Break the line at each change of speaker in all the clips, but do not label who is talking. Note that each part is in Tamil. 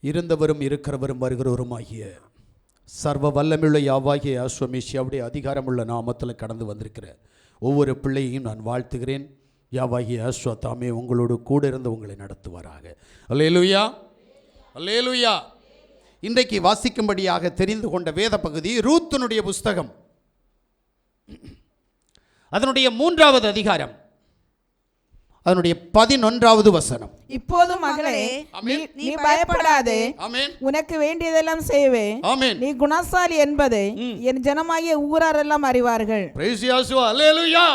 இருந்தவரும் இருக்கிறவரும் வருகிறவருமாகிய சர்வ வல்லமையுள்ள யாவாகிய ஆஸ்வமேஷியாவுடைய அதிகாரமுள்ள நாமத்தில் கடந்து வந்திருக்கிற ஒவ்வொரு பிள்ளையையும் நான் வாழ்த்துகிறேன். யாவாகிய ஆஸ்வா தாமே உங்களோடு கூட இருந்து உங்களை நடத்துவாராக. அல்லேலூயா, அல்லேலூயா. இன்றைக்கு வாசிக்கும்படியாக தெரிந்து கொண்ட வேத பகுதி ரூத்தினுடைய புஸ்தகம், அதனுடைய 3வது அதிகாரம், அதனுடைய 11வது வசனம்.
இப்போது மகளே, நீ பயப்படாதே, உனக்கு வேண்டியதெல்லாம் செய்வேன், நீ குணசாலி என்பதை என் ஜனமாகிய ஊரார் எல்லாம் அறிவார்கள்.
அல்லேலூயா.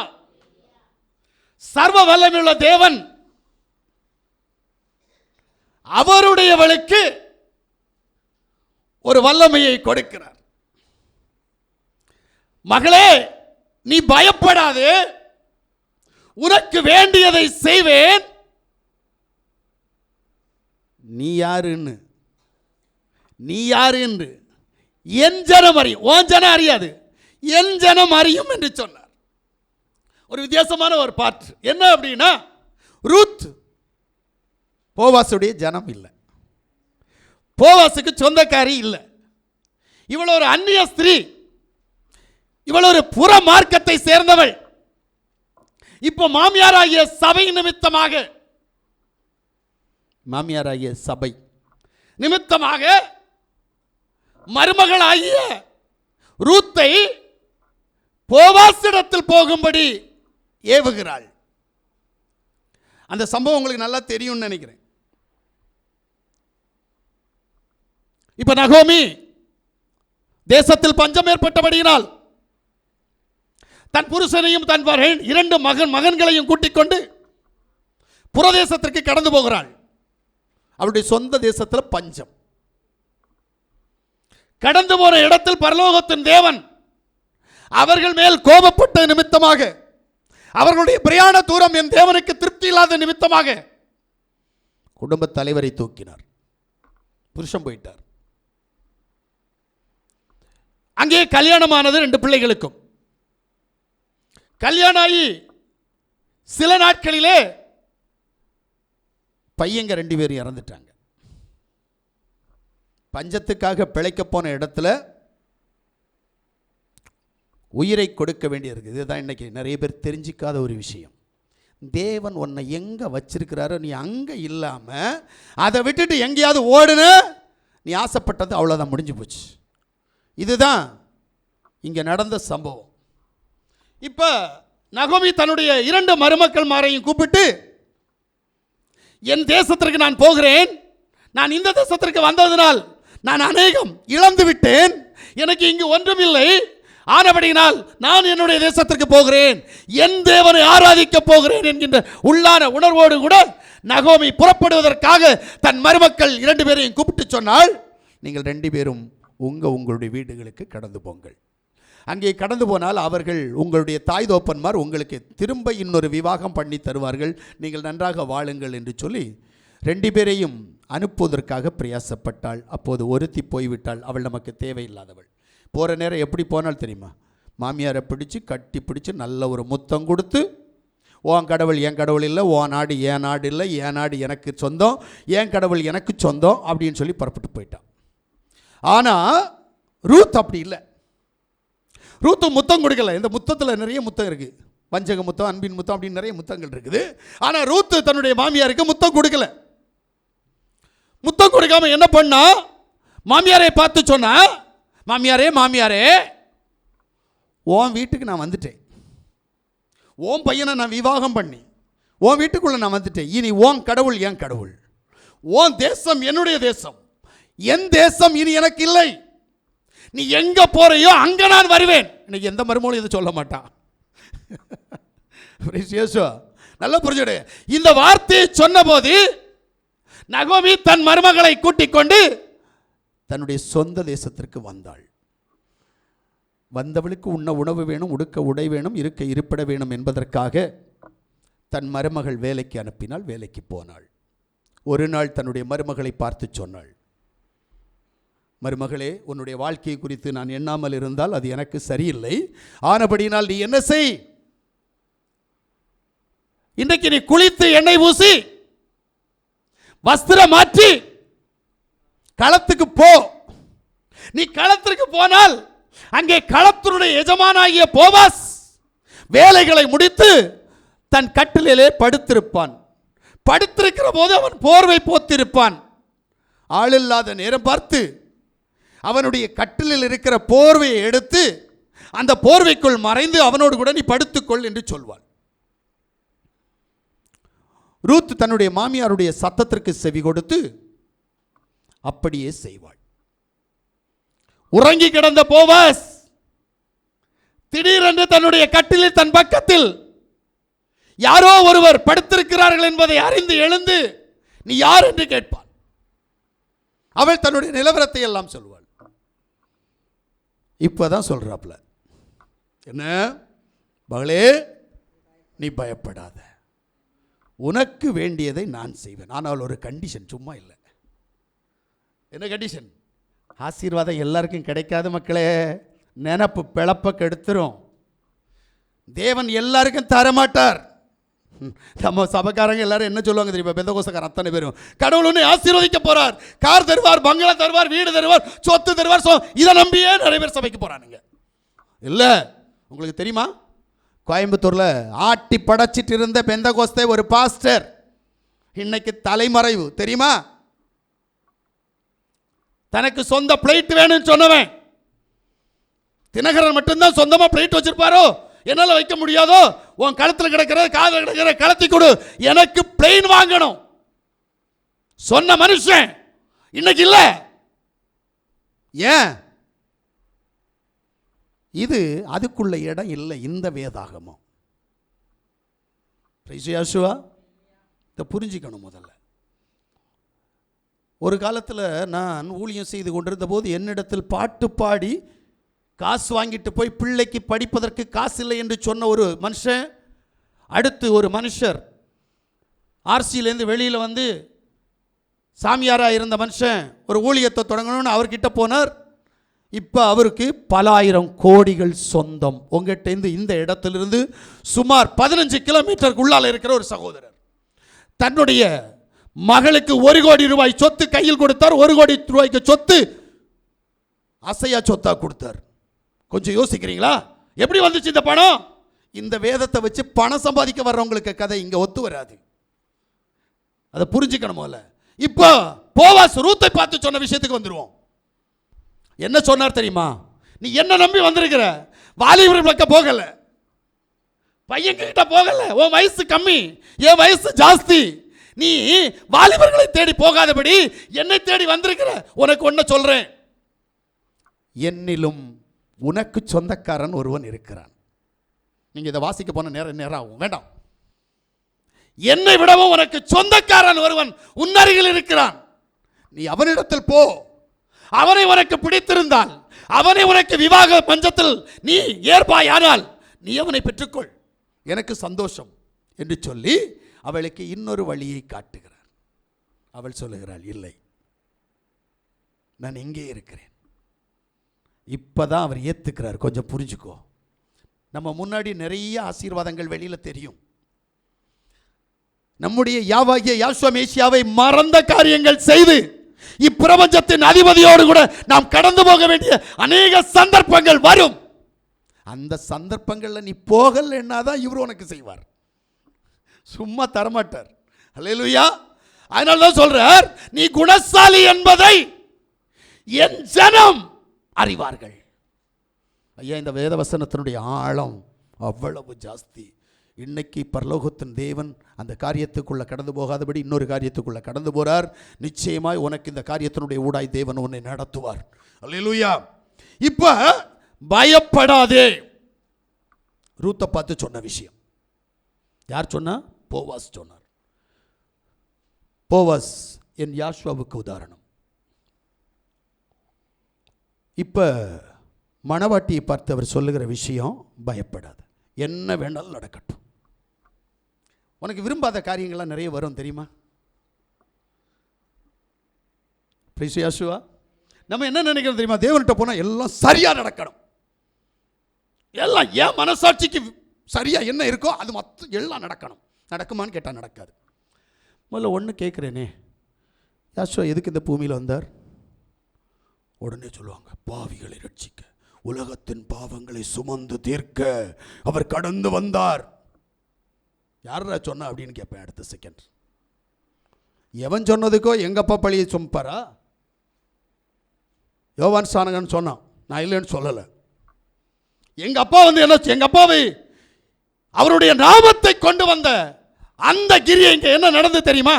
சர்வ வல்லமையுள்ள தேவன் அவருடையவளுக்கு ஒரு வல்லமையை கொடுக்கிறார். மகளே, நீ பயப்படாதே, உனக்கு வேண்டியதை செய்வேன். நீ யாருன்னு என் ஜனம் அறியும். உன் ஜனம் அறியாது, என் ஜனம் அறியும் என்று சொன்னார். ஒரு வித்தியாசமான ஒரு பாட்டு. என்ன அப்படின்னா, ரூத் போவாசுடைய ஜனம் இல்லை, போவாசுக்கு சொந்தக்காரி இல்லை. இவள் ஒரு அந்நிய ஸ்திரீ, இவள் ஒரு புற மார்க்கத்தை சேர்ந்தவள். இப்போ மாமியாராகிய சபை நிமித்தமாக மருமகளாகிய ரூத்தை போவாசிடத்தில் போகும்படி ஏவுகிறாள். அந்த சம்பவம் உங்களுக்கு நல்லா தெரியும்னு நினைக்கிறேன். இப்ப நகோமி தேசத்தில் பஞ்சம் ஏற்பட்டபடியினால் தன் புருஷனையும் தன் 2 மகன்களையும் கூட்டிக் கொண்டு புறதேசத்திற்கு கடந்து போகிறாள். அவருடைய சொந்த தேசத்தில் பஞ்சம். கடந்து போன இடத்தில் பரலோகத்தின் தேவன் அவர்கள் மேல் கோபப்பட்ட நிமித்தமாக, அவர்களுடைய பிரயாண தூரம் என் தேவனுக்கு திருப்தி இல்லாத நிமித்தமாக குடும்ப தலைவரை தூக்கினார். புருஷன் போயிட்டார். அங்கே கல்யாணமானது 2 பிள்ளைகளுக்கும். கல்யாணம் ஆகி சில நாட்களிலே பையங்க 2 பேரும் இறந்துட்டாங்க. பஞ்சத்துக்காக பிழைக்க போன இடத்துல உயிரை கொடுக்க வேண்டியிருக்கு. இதுதான் இன்னைக்கு நிறைய பேர் தெரிஞ்சிக்காத ஒரு விஷயம். தேவன் உன்னை எங்கே வச்சிருக்கிறாரோ நீ அங்கே இல்லாமல் அதை விட்டுட்டு எங்கேயாவது ஓடுன, நீ ஆசைப்பட்டது அவ்வளோதான், முடிஞ்சு போச்சு. இதுதான் இங்கே நடந்த சம்பவம். இப்போ நகோமி தன்னுடைய 2 மருமக்கள்மாரையும் கூப்பிட்டு, என் தேசத்திற்கு நான் போகிறேன், நான் இந்த தேசத்திற்கு வந்ததினால் நான் அநேகம் இழந்து விட்டேன், எனக்கு இங்கு ஒன்றுமில்லை, ஆனபடியினால் நான் என்னுடைய தேசத்திற்கு போகிறேன், என் தேவனை ஆராதிக்க போகிறேன் என்கின்ற உள்ளான உணர்வோடு கூட நகோமி புறப்படுவதற்காக தன் மருமக்கள் 2 பேரையும் கூப்பிட்டு சொன்னால், நீங்கள் 2 பேரும் உங்களுடைய வீடுகளுக்கு கடந்து போங்கள். அங்கே கடந்து போனால் அவர்கள் உங்களுடைய தாய் தோப்பன்மார் உங்களுக்கு திரும்ப இன்னொரு விவாகம் பண்ணி தருவார்கள், நீங்கள் நன்றாக வாழுங்கள் என்று சொல்லி 2 பேரையும் அனுப்புவதற்காக பிரயாசப்பட்டாள். அப்போது ஒருத்தி போய்விட்டாள், அவள் நமக்கு தேவையில்லாதவள். போகிற நேரம் எப்படி போனால் தெரியுமா? மாமியாரை பிடிச்சி கட்டி பிடிச்சி நல்ல ஒரு முத்தம் கொடுத்து, உன் கடவுள் என் கடவுள் இல்லை, உன் நாடு என் நாடு இல்லை, என் நாடு எனக்கு சொந்தம், என் கடவுள் எனக்கு சொந்தம் அப்படின்னு சொல்லி புறப்பட்டு போயிட்டான். ஆனால் ரூத் அப்படி இல்லை. ரூத்து முத்தம் கொடுக்கல. இந்த முத்தத்தில் நிறைய முத்தம் இருக்குது, வஞ்சக முத்தம், அன்பின் முத்தம் அப்படின்னு நிறைய முத்தங்கள் இருக்குது. ஆனால் ரூத்து தன்னுடைய மாமியாருக்கு முத்தம் கொடுக்கல. முத்தம் கொடுக்காம என்ன பண்ணா, மாமியாரை பார்த்து சொன்னா, மாமியாரே உன் வீட்டுக்கு நான் வந்துட்டேன், உன் பையனை நான் விவாகம் பண்ணி உன் வீட்டுக்குள்ளே நான் வந்துட்டேன், இனி உன் கடவுள் என் கடவுள், உன் தேசம் என்னுடைய தேசம், என் தேசம் இனி எனக்கு இல்லை, நீ எங்க போறையோ அங்க நான் வருவேன். இன்னைக்கு எந்த மருமகளும் இதை சொல்ல மாட்டான். நல்லா புரிஞ்சுடு. இந்த வார்த்தையை சொன்ன போது நகோமி தன் மருமகளை கூட்டிக் கொண்டு தன்னுடைய சொந்த தேசத்திற்கு வந்தாள். வந்தவளுக்கு உண்ண உணவு வேணும், உடுக்க உடை வேணும், இருக்க இருப்பிட வேணும் என்பதற்காக தன் மருமகள் வேலைக்கு அனுப்பினாள். வேலைக்கு போனாள். ஒரு நாள் தன்னுடைய மருமகளை பார்த்து சொன்னாள், மருமகளே, உன்னுடைய வாழ்க்கை குறித்து நான் எண்ணாமல் இருந்தால் அது எனக்கு சரியில்லை, ஆனபடினால் நீ என்ன செய், இன்றைக்கு நீ குளித்து எண்ணெய் பூசி வஸ்திரம் மாற்றி களத்துக்கு போ. நீ களத்திற்கு போனால் அங்கே களத்தினுடைய எஜமானாகிய போவாஸ் வேலைகளை முடித்து தன் கட்டிலே படுத்திருப்பான். படுத்திருக்கிற போது அவன் போர்வை போத்திருப்பான். ஆளில்லாத நேரம் பார்த்து அவனுடைய கட்டிலில் இருக்கிற போர்வையை எடுத்து அந்த போர்வைக்குள் மறைந்து அவனோடு கூட நீ படுத்துக்கொள் என்று சொல்வாள். ரூத் தன்னுடைய மாமியாருடைய சத்தத்திற்கு செவி கொடுத்து அப்படியே செய்வாள். உறங்கி கிடந்த போவாஸ் திடீரென்று தன்னுடைய கட்டிலில் தன் பக்கத்தில் யாரோ ஒருவர் படுத்திருக்கிறார்கள் என்பதை அறிந்து எழுந்து நீ யார் என்று கேட்பாள். அவள் தன்னுடைய நிலவரத்தை எல்லாம் சொல்வாள். இப்பதான் சொல்றாப்ல, என்ன மகளே, நீ பயப்படாத, உனக்கு வேண்டியதை நான் செய்வேன். ஆனால் ஒரு கண்டிஷன், சும்மா இல்லை. என்ன கண்டிஷன்? ஆசீர்வாதம் எல்லாருக்கும் கிடைக்காது மக்களே. நினப்பு பிளப்ப கெடுத்துரும். தேவன் எல்லாருக்கும் தரமாட்டார். நம்ம சபைக்காரங்க எல்லாரும் என்ன சொல்லுவாங்க தெரியுமா? பெந்தகோஸ்தக்காரன் அத்தனை பேரும், கடவுள் உன்னை ஆசீர்வதிக்க போறார், கார் தருவார், பங்களா தருவார், வீடு தருவார், சொத்து தருவார். இதை நம்பியே நிறைய பேர் சபைக்கு போறானுங்க. இல்லை, உங்களுக்கு தெரியுமா, கோயம்புத்தூர்ல ஆட்டி படைச்சிட்டு இருந்த பெந்தகோஸ்தே ஒரு பாஸ்டர் இன்னைக்கு தலைமறைவு. தெரியுமா? தனக்கு சொந்த பிளேட் வேணும்னு சொன்னவன், தினகரன் மட்டும்தான் சொந்தமா பிளேட் வச்சிருப்பாரோ, என்னால் வைக்க முடியாதோ, உன் கழுத்தில் கிடக்கிற காதில் கிடக்கிற கலத்தி கொடு, எனக்கு பிளேன் வாங்கணும் சொன்ன மனுஷன் இன்னைக்கு இல்லை. ஏன்? இது அதுக்குள்ள இடம் இல்லை. இந்த வேதாகமம் இதை புரிஞ்சிக்கணும். முதல்ல ஒரு காலத்தில் நான் ஊழியம் செய்து கொண்டிருந்த போது என்னிடத்தில் பாட்டு பாடி காசு வாங்கிட்டு போய் பிள்ளைக்கு படிப்பதற்கு காசு இல்லை என்று சொன்ன ஒரு மனுஷன், அடுத்து ஒரு மனுஷர் ஆர்சியிலேருந்து வெளியில் வந்து சாமியாராக இருந்த மனுஷன் ஒரு ஊழியத்தை தொடங்கணும்னு அவர்கிட்ட போனார். இப்போ அவருக்கு பல ஆயிரம் கோடிகள் சொந்தம். உங்கள்கிட்ட இந்த இடத்திலிருந்து சுமார் 15 கிலோமீட்டருக்குள்ளால் இருக்கிற ஒரு சகோதரர் தன்னுடைய மகளுக்கு 1 கோடி ரூபாய் சொத்து கையில் கொடுத்தார். 1 கோடி ரூபாய்க்கு சொத்து அசையா சொத்தா கொடுத்தார். கொஞ்சம் யோசிக்கிறீங்களா? எப்படி வந்துச்சு இந்த பணம்? இந்த வேதத்தை வச்சு பணம் சம்பாதிக்க வர்றவங்களுக்கு கதை இங்க ஒத்து வராது. அதை புரிஞ்சுக்கணும். இப்போ போவாஸ் ரூத்தை பார்த்து சொன்ன விஷயத்துக்கு வந்துருவோம். என்ன சொன்னார் தெரியுமா? நீ என்ன நம்பி வந்திருக்கிற, வாலிபர் பக்கம் போகல, பையன் கிட்ட போகல, உன் வயசு கம்மி, என் வயசு ஜாஸ்தி, நீ வாலிபர்களை தேடி போகாதபடி என்னை தேடி வந்திருக்கிற. உனக்கு ஒன்ன சொல்றேன், என்னிலும் உனக்கு சொந்தக்காரன் ஒருவன் இருக்கிறான். நீங்க இதை வாசிக்க போன நேரம் ஆகும், வேண்டாம். என்னை விடவும் உனக்கு சொந்தக்காரன் ஒருவன் உன்னருகில் இருக்கிறான். நீ அவனிடத்தில் போ. அவனை உனக்கு பிடித்திருந்தால், அவனை உனக்கு விவாக பஞ்சத்தில் நீ ஏற்பாயானால் நீ அவனை பெற்றுக்கொள், எனக்கு சந்தோஷம் என்று சொல்லி அவளுக்கு இன்னொரு வழியை காட்டுகிறார். அவள் சொல்லுகிறாள், இல்லை, நான் இங்கே இருக்கிறேன். இப்பதான் அவர் ஏத்துக்கிறார். கொஞ்சம் புரிஞ்சுக்கோ. நம்ம முன்னாடி நிறைய ஆசீர்வாதங்கள் வெளியில தெரியும். நம்முடைய யாவாகிய யாசுவா மேசியாவை மறந்த காரியங்கள் செய்து இப்பிரபஞ்சத்தின் அதிபதியோடு கூட நாம் கடந்து போக வேண்டிய அநேக சந்தர்ப்பங்கள் வரும். அந்த சந்தர்ப்பங்கள்ல நீ போகலன்னா தான் இவர் உனக்கு செய்வார், சும்மா தரமாட்டார். அல்லேலூயா. அதனால தான் சொல்றார், நீ குணசாலி என்பதை என் ஜனம் அறிவார்கள். ஐயா, இந்த வேத வசனத்தினுடைய ஆழம் அவ்வளவு ஜாஸ்தி. இன்னைக்கு பரலோகத்தின் தேவன் அந்த காரியத்துக்குள்ள கடந்து போகாதபடி இன்னொரு காரியத்துக்குள்ள கடந்து போறார். நிச்சயமாய் உனக்கு இந்த காரியத்தினுடைய ஊடாய் தேவன் உன்னை நடத்துவார். அல்லேலூயா. இப்ப பயப்படாதே. ரூத்தை பார்த்து சொன்ன விஷயம் யார் சொன்னா? போவாஸ் சொன்னார். போவாஸ் என் யாசுவாவுக்கு உதாரணம். இப்ப மணவாட்டியை பார்த்து அவர் சொல்லுகிற விஷயம், பயப்படாத, என்ன வேணாலும் நடக்கட்டும். உனக்கு விரும்பாத காரியங்கள்லாம் நிறைய வரும் தெரியுமா? யாசுவா, நம்ம என்ன நினைக்கிறோம் தெரியுமா? தேவன்கிட்ட போனால் எல்லாம் சரியா நடக்கணும், எல்லாம் என் மனசாட்சிக்கு சரியா என்ன இருக்கோ அது மொத்தம் எல்லாம் நடக்கணும். நடக்குமான்னு கேட்டால் நடக்காது. முதல்ல ஒன்று கேட்குறேனே, யாசுவா எதுக்கு இந்த பூமியில் வந்தார்? உடனே சொல்லுவாங்க, பாவிகளை ரட்சிக்க, உலகத்தின் பாவங்களை சுமந்து தீர்க்க அவர் கடந்து வந்தார். யாரா சொன்னா அப்படின்னு கேட்பேன் அடுத்த செகண்ட். எவன் சொன்னதுக்கோ எங்கப்பா பழியை சுமப்பாரா? யோவான் ஸ்நானகன் சொன்னான், நான் இல்லைன்னு சொல்லலை. எங்க அப்பா வந்து என்ன, எங்க அப்பாவை அவருடைய நாமத்தை கொண்டு வந்த அந்த கிரியை இங்க என்ன நடந்து தெரியுமா?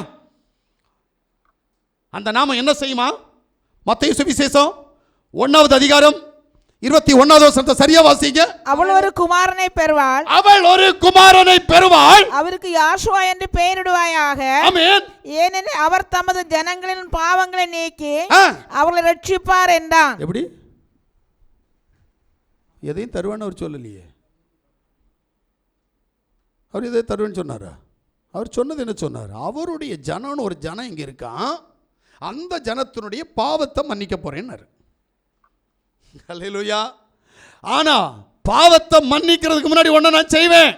அந்த நாமம் என்ன செய்யுமா? மத்தேயு சுவிசேஷம் 1வது அதிகாரம் 21வது வசனத்தை சரியா வாசிங்க.
அவள் ஒரு குமாரனை பெறுவாள்,
அவள் ஒரு குமாரனை பெறுவாள்,
அவருக்கு யாஷுவா என்று பெயரிடுவாயாக.
ஆமென்.
ஏனெனில் அவர் தமது ஜனங்களின் பாவங்களை நீக்கி அவர்களை ரட்சிப்பார் என்றான்.
எப்படி? எதையும் தருவான்னு அவர் சொல்லலையே. அவர் எதை தருவேன்னு சொன்னாரா? அவர் சொன்னது என்ன சொன்னார்? அவருடைய ஜனம்னு ஒரு ஜனம் இங்கே இருக்கான், அந்த ஜனத்தினுடைய பாவத்தை மன்னிக்க போறேன்னாரு. அல்லேலூயா. ஆனா பாவத்தை மன்னிக்கிறதுக்கு முன்னாடி ஒன்றை நான் செய்வேன்,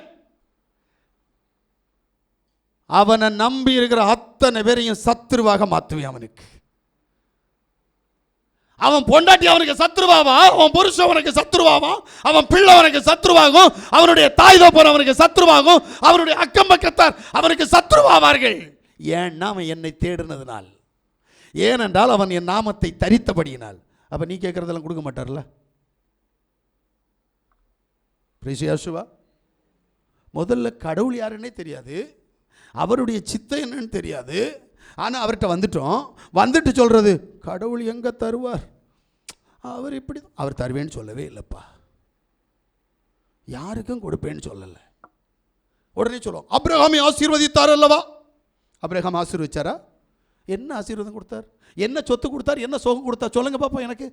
அவனை நம்பி இருக்கிற அத்தனை பேரையும் சத்துருவாக மாற்றுவேன். அவனுக்கு, அவன் பொண்டாட்டி அவனுக்கு சத்ருவாவா, அவன் புருஷன் அவனுக்கு சத்ருவாவா, அவன் பிள்ளை அவனுக்கு சத்ருவாகும், அவனுடைய தாய் தகப்பன் அவனுக்கு சத்ருவாகும், அவனுடைய அக்கம் பக்கத்தார் அவனுக்கு சத்ருவாவார்கள். ஏன்னா அவன் என்னை தேடினதுனால், ஏனென்றால் அவன் என் நாமத்தை தரித்தபடியினால். அப்ப நீ கேட்கறதெல்லாம் கொடுக்க மாட்டார்ல. பிரிசியாசுவா, முதல்ல கடவுள் யாருன்னே தெரியாது, அவருடைய சித்தம் என்னன்னு தெரியாது. ஆனால் அவர்கிட்ட வந்துட்டு சொல்கிறது, கடவுள் எங்கே தருவார், அவர் இப்படி, அவர் தருவேன்னு சொல்லவே இல்லைப்பா, யாருக்கும் கொடுப்பேன்னு சொல்லலை. உடனே சொல்லுவோம், அப்ரஹாமை ஆசீர்வதித்தார் அல்லவா? அப்ரஹாம் ஆசீர்வதிச்சாரா? என்ன ஆசீர்வாதம் கொடுத்தார்? என்ன சொத்து கொடுத்தார்? என்ன சோகம் கொடுத்தார்? சொல்லுங்க பாப்பா. எனக்கு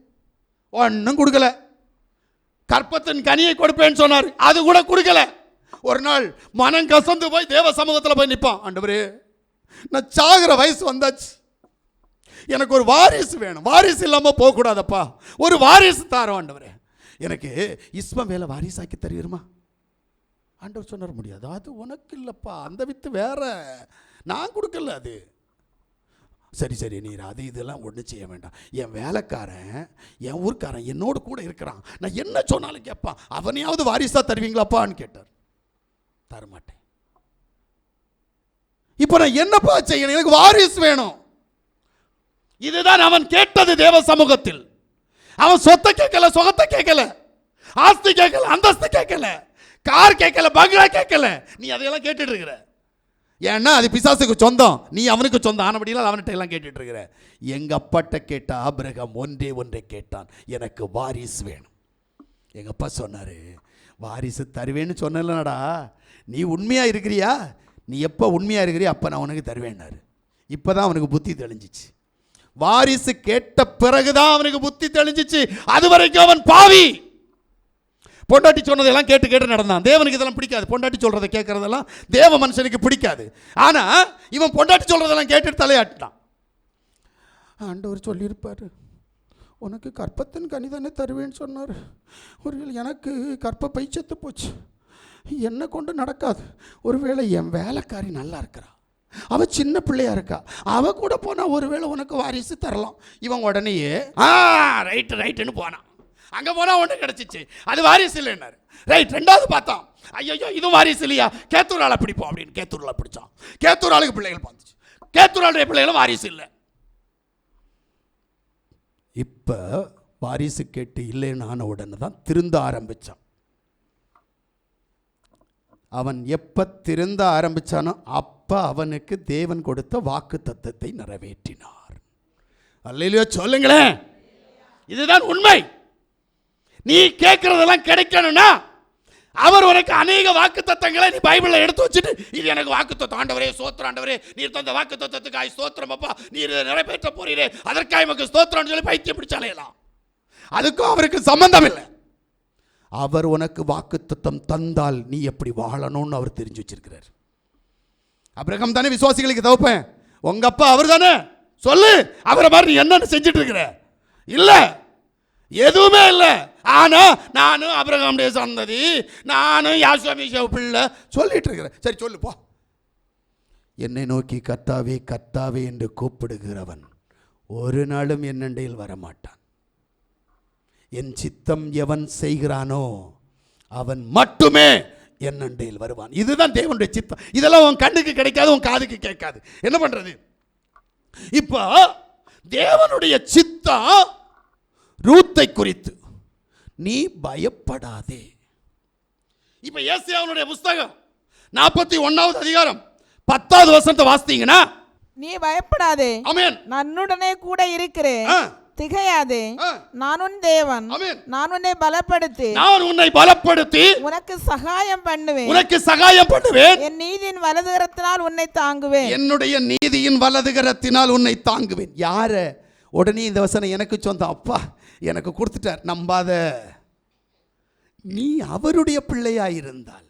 ஒன்றும் கொடுக்கல. கற்பத்தின் கனியை கொடுப்பேன்னு சொன்னார், அது கூட கொடுக்கல. ஒரு நாள் மனம் கசந்து போய் தேவ சமூகத்தில் போய் நிற்பான், ஆண்டவரே நான் சாகிற வயசு வந்தாச்சு, எனக்கு ஒரு வாரிசு வேணும், வாரிசு இல்லாமல் போகக்கூடாதப்பா, ஒரு வாரிசு தாரோம் ஆண்டவரே, எனக்கு இஸ்மவேலை வாரிசாக்கி தருவீருமா? ஆண்டவர் சொன்னார், முடியாது, அது உனக்கு இல்லைப்பா, அந்த வித்து வேற, நான் கொடுக்கல. அது சரி சரி, நீர் அது இதெல்லாம் ஒன்றும் செய்ய வேண்டாம், என் வேலைக்காரன் என் ஊர்க்காரன் என்னோடு கூட இருக்கிறான், நான் என்ன சொன்னாலும் கேட்பான், அவனையாவது வாரிசாக தருவீங்களாப்பான்னு கேட்டார். தரமாட்டேன். இப்போ நான் என்னப்பா செய்யணும்? எனக்கு வாரிசு வேணும். இதுதான் அவன் கேட்டது தேவ சமூகத்தில். அவன் சொத்தை கேட்கல, சுகத்தை கேட்கல, ஆஸ்தி கேட்கல, அந்தஸ்து கேட்கல, கார் கேட்கல, பங்களா கேட்கல. நீ அதையெல்லாம் கேட்டுட்டு இருக்கிற, ஏன்னா அது பிசாசுக்கு சொந்தம், நீ அவனுக்கு சொந்தம் ஆனபடியால் அவன்கிட்ட எல்லாம் கேட்டுட்டு இருக்கிற. எங்க அப்பாட்ட கேட்ட ஆபிரகாம் ஒன்றே கேட்டான், எனக்கு வாரிசு வேணும். எங்க அப்பா சொன்னாரு, வாரிசு தருவேன்னு சொன்னலடா, நீ உண்மையா இருக்கிறியா? நீ எப்போ உண்மையா இருக்கிறியா அப்போ நான் உனக்கு தருவேன்னாரு. இப்போதான் அவனுக்கு புத்தி தெளிஞ்சிச்சு. வாரிசு கேட்ட பிறகுதான் அவனுக்கு புத்தி தெளிஞ்சிச்சு. அது வரைக்கும் அவன் பாவி. பொண்டாட்டி சொன்னதெல்லாம் கேட்டு நடந்தான். தேவனுக்கு இதெல்லாம் பிடிக்காது, பொண்டாட்டி சொல்றதை கேட்கறதெல்லாம் தேவ மனுஷனுக்கு பிடிக்காது. ஆனா இவன் பொண்டாட்டி சொல்றதெல்லாம் கேட்டுட்டு தலையாட்டான். ஆண்டவர் சொல்லியிருப்பாரு, உனக்கு கற்பத்தின் கனிதானே தருவேன்னு சொன்னார். ஒருவேளை எனக்கு கற்பப்பை செத்து போச்சு, என்னை கொண்டு நடக்காது. ஒருவேளை என் வேலைக்காரி நல்லா இருக்கிறா, அவ சின்ன பிள்ளையா இருக்கா, அவ கூட போனா ஒருவேளை உனக்கு வாரிசு தரலாம். இவன் உடனேயே ரைட்டுன்னு போனான். அங்க போனா ஒன்று கிடைச்சிச்சு, அது வாரிசு இல்லைன்னாரு. ரைட், ரெண்டாவது பார்த்தான், ஐயோ இதுவும் வாரிசு இல்லையா, கேத்தூர் ஆளை பிடிப்போம் அப்படின்னு கேத்தூர்ல பிடிச்சான். கேத்தூர் ஆளுக்கு பிள்ளைகள் பார்த்துச்சு, கேத்தூர் ஆளுடைய பிள்ளைகளும் வாரிசு இல்லை. இப்போ வாரிசு கேட்டு இல்லைன்னு ஆன உடனே தான் திருந்த ஆரம்பித்தான். அவன் எப்போ திருந்த ஆரம்பித்தானோ அப்போ அவனுக்கு தேவன் கொடுத்த வாக்கு தத்தத்தை நிறைவேற்றினார். அல்லேலூயா சொல்லுங்களேன். இதுதான் உண்மை. நீ கேட்கறதெல்லாம் கிடைக்கணும்னா அவர் உனக்கு அநேக வாக்கு தத்தங்களை நீ பைபிளில் எடுத்து வச்சுட்டு, இது எனக்கு வாக்கு தத்தம் ஆண்டவரே, ஸ்தோத்திரம் ஆண்டவரே, நீர் தந்த வாக்கு தத்தத்துக்காய் ஸ்தோத்திரம் அப்பா, நீர் நிறைவேற்ற போறீரே, அதற்காக நமக்கு ஸ்தோத்திரம்னு சொல்லி பைத்தியம் பிடிச்சாலேலாம். அதுக்கும் அவருக்கு சம்பந்தம் இல்லை. அவர் உனக்கு வாக்கு தத்தம் தந்தால் நீ எப்படி வாழணும்னு அவர் தெரிஞ்சு வச்சிருக்கிறார். அபிரகாம் தானே விசுவாசிகளுக்கு தகப்பன், உங்க அப்பா அவர் தானே, சொல்லு அவரை மாதிரி நீ என்னன்னு செஞ்சுட்டு இருக்கிற? இல்ல, எதுவுமே இல்லை. ஆனா நானும் அபிரகாமுடைய சந்ததி, நானும் யாசோமிஷா பிள்ளை சொல்லிட்டு இருக்கிறேன். சரி சொல்லு போ. என்னை நோக்கி கர்த்தாவே கர்த்தாவே என்று கூப்பிடுகிறவன் ஒரு நாளும் என்னண்டையில் வரமாட்டான். என் சித்தம் எவன் செய்கிறானோ அவன் மட்டுமே என் அண்டையில் வருவான். இதுதான் தேவனுடைய சித்தம். இதெல்லாம் உன் கண்ணுக்கு கிடைக்காது, உன் காதுக்கு கேட்காது. என்ன பண்றது? இப்போ தேவனுடைய சித்தம் ரூத்தை குறித்து, நீ பயப்படாதே. இப்ப ஏசாயாவுடைய புஸ்தகம் 41வது அதிகாரம் 10வது வசனத்தை வாசித்தீங்கன்னா,
நீ பயப்படாதே,
ஆமென்,
நான் உன்னுடனே கூட இருக்கிறேன், திகையாதே, நான் உன் தேவன், நான் உன்னை பலப்படுத்தி உனக்கு சகாயம் பண்ணுவேன், என் நீதியின் வலதுகரத்தினால் உன்னை தாங்குவேன்.
என்னுடைய நீதியின் வலதுகரத்தினால் உன்னை தாங்குவேன். யார? உடனே இந்த வசனம் எனக்கு சொந்தம், அப்பா எனக்கு கொடுத்துட்டார். நம்பாத. நீ அவருடைய பிள்ளையாயிருந்தால்,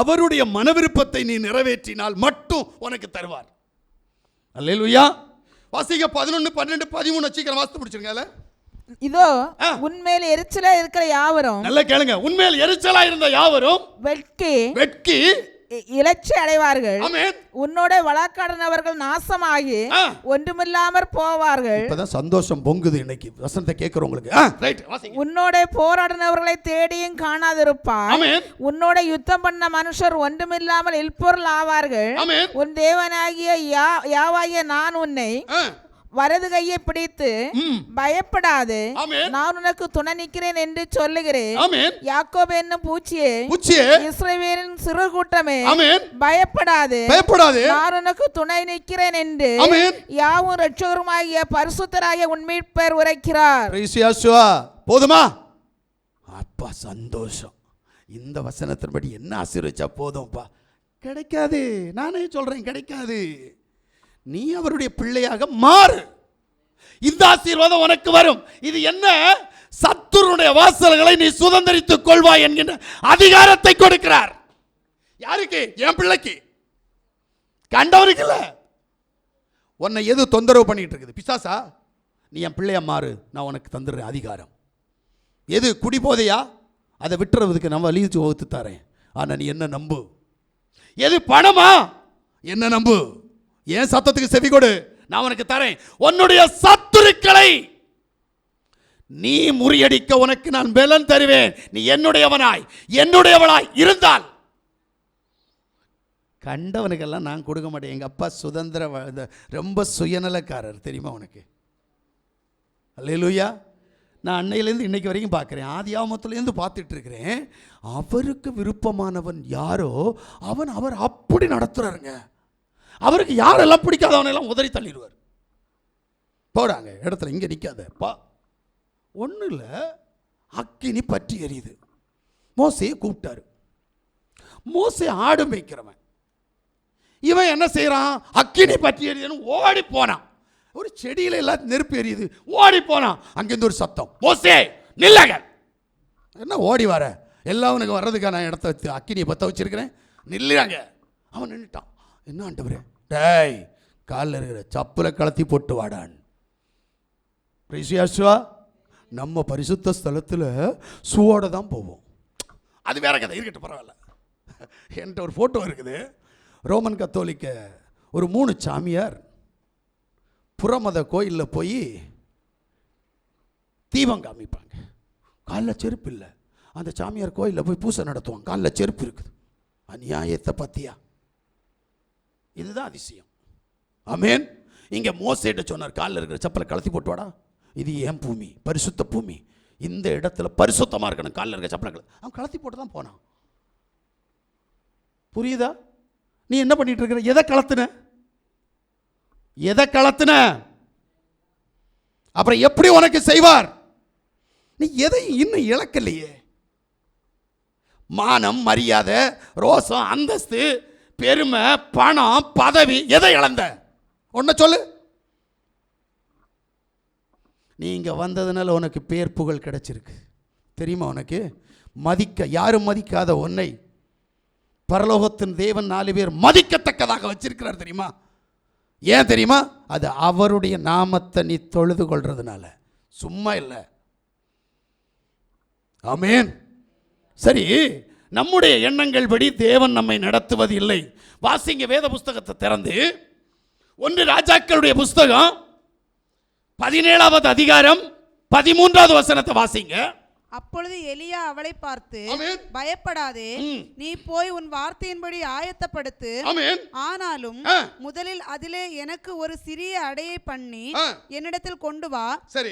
அவருடைய மனவிருப்பத்தை நீ நிறைவேற்றினால் மட்டும் உனக்கு தருவார். அல்லேலூயா. வாசிங்க 11, 12, 13 சீக்கிரம் வாசித்து முடிச்சிருங்க.
இதோ உன்மேல் எரிச்சலா இருக்கிற யாவரும்,
நல்லா கேளுங்க, உன்மேல் எரிச்சலா இருந்த யாவரும் வெட்கி
இலட்சி அடைவார்கள்.
ஆமென்.
உன்னோட வழக்காடினவர்கள் நாசமாகி ஒன்றுமில்லாமற் போவார்கள்.
இப்பதான் சந்தோஷம் பொங்குது இன்னைக்கு வசனத்தை கேட்கிறவங்களுக்கு. ரைட், வாசிங்க.
உன்னோட போராடினவர்களை தேடியும் காணாதிருப்பார்.
ஆமென்.
உன்னோட யுத்தம் பண்ண மனுஷர் ஒன்றுமில்லாமல் இல்பொருள் ஆவார்கள்.
ஆமென்.
உன் தேவனாகிய யாவாகிய நான் உன்னை வலது கையை பிடித்து பயப்படாது, நான் உனக்கு துணை நிற்கிறேன் என்று சொல்லுகிறேன். யாக்கோபு என்னும் பூச்சியே, இஸ்ரவேலின் சிறு கூட்டமே, பயப்படாது, நான் உனக்கு துணை நிற்கிறேன் என்று யாவும் இரட்சகருமாகிய பரிசுத்தராகிய உன் மீட்பர் உரைக்கிறார்.
போதுமா? அப்பா சந்தோஷம். இந்த வசனத்தின்படி என்ன ஆசீர்வதிச்சா போதும்பா. கிடைக்காது, நானே சொல்றேன், கிடைக்காது. நீ அவருடைய பிள்ளையாக மாறு, இந்த ஆசீர்வாதம் உனக்கு வரும். இது என்ன? சத்துருடைய வாசல்களை நீ சுதந்தரித்துக் கொள்வாய் என்கின்ற அதிகாரத்தை கொடுக்கிறார். யாருக்கு? என் பிள்ளைக்கு, கண்டவருக்கு இல்ல. உன்னை எது தொந்தரவு பண்ணிட்டு இருக்குது? பிசாசா? நீ என் பிள்ளையா மாறு, நான் உனக்கு தந்துடுறேன் அதிகாரம். எது? குடி போதையா? அதை விட்டுறதுக்கு நான் வலிச்சு வகுத்து தரேன். ஆனா நீ என்ன நம்பு. எது? பணமா? என்ன நம்பு. ஏன் சத்தத்துக்கு செவி கொடு, நான் உனக்கு தரேன். உன்னுடைய சத்துருக்களை நீ முறியடிக்க உனக்கு நான் பலன் தருவேன். நீ என்னுடையவனாய் இருந்தால். கண்டவனுக்கெல்லாம் நான் கொடுக்க மாட்டேன். எங்க அப்பா சுதந்திர, ரொம்ப சுயநலக்காரர் தெரியுமா உனக்கு? அல்லேலூயா. நான் அன்னையிலேருந்து இன்னைக்கு வரைக்கும் பார்க்குறேன், ஆதியாகமத்திலேருந்து பார்த்துட்டு இருக்கிறேன். அவருக்கு விருப்பமானவன் யாரோ அவர் அப்படி நடத்துறாருங்க. அவருக்கு யாரெல்லாம் பிடிக்காதவனெல்லாம் உதறி தள்ளிடுவார். போடாங்க இடத்துல, இங்கே நிற்காதப்பா. ஒன்றும் இல்லை, அக்கினி பற்றி எரியுது. மோசையை கூப்பிட்டாரு. மோசே ஆடு மேய்க்கிறவன். இவன் என்ன செய்யறான்? அக்கினி பற்றி எரியுதுன்னு ஓடி போனான். ஒரு செடியில எல்லாம் நெருப்பு எரியுது, ஓடி போனான். அங்கிருந்து ஒரு சத்தம், மோசே நில்லங்க. என்ன ஓடி வர? எல்லாவனுக்கு வர்றதுக்கான இடத்த வச்சு அக்கினியை பற்ற வச்சிருக்கிறேன், நில்லுறாங்க. அவன் நின்றுட்டான். என்ன ஆண்டவரே? டேய், காலில் இருக்கிற சப்புல கலத்தி போட்டு வாடான். நம்ம பரிசுத்த ஸ்தலத்தில் ஷூவோட தான் போவோம். அது வேற கதை, இருக்கட்டும், பரவாயில்ல. என்கிட்ட ஒரு ஃபோட்டோ இருக்குது. ரோமன் கத்தோலிக்க ஒரு 3 சாமியார் புறமத கோயிலில் போய் தீபம் காமிப்பாங்க. காலில் செருப்பு இல்லை. அந்த சாமியார் கோயிலில் போய் பூசை நடத்துவாங்க, காலில் செருப்பு இருக்குது. அநியாயத்தை பத்தியா? இதுதான் அதிசயம். ஆமென். இங்கே மோசேட்ட சொன்னார், காலில் இருக்கிற செப்பலை கலத்தி போட்டு வாடா. இது என் பூமி, பரிசுத்த பூமி. இந்த இடத்துல பரிசுத்தமாக இருக்கணும். காலில் இருக்கிற செப்பலை அவன் கலத்தி போட்டு தான் போனான். புரியுதா? நீ என்ன பண்ணிட்டு இருக்கிற? எதை கலத்துன? அப்புறம் எப்படி உனக்கு செய்வார்? நீ எதையும் இன்னும் இழக்கலையே. மானம், மரியாதை, ரோசம், அந்தஸ்து, பெருமை, பணம், பதவி, எதை இழந்த? ஒன்ன சொல்லு. நீங்க வந்ததுனால உனக்கு பேர் புகழ் கிடைச்சிருக்கு தெரியுமா? உனக்கு யாரும் மதிக்காத உன்னை பரலோகத்தின் தேவன் 4 பேர் மதிக்கத்தக்கதாக வச்சிருக்கிறார் தெரியுமா? ஏன் தெரியுமா? அது அவருடைய நாமத்தை நீ தொழுது கொள்றதுனால, சும்மா இல்லை. ஆமென். சரி, நம்முடைய எண்ணங்கள் படி தேவன் நம்மை நடத்துவது இல்லை. வாசிங்க வேத புஸ்தகத்தை திறந்து 1 ராஜாக்களுடைய புஸ்தகம் 17வது அதிகாரம் 13வது வசனத்தை வாசிங்க.
அப்பொழுது எலியா அவளை பார்த்து,
ஆமென்,
பயப்படாதே, நீ போய் உன் வார்த்தையின்படி ஆயத்தப்படுத்து.
ஆமென்.
ஆனாலும் முதலில் அதிலே எனக்கு ஒரு சிறிய அடையை பண்ணி என்னிடத்தில் கொண்டு வா,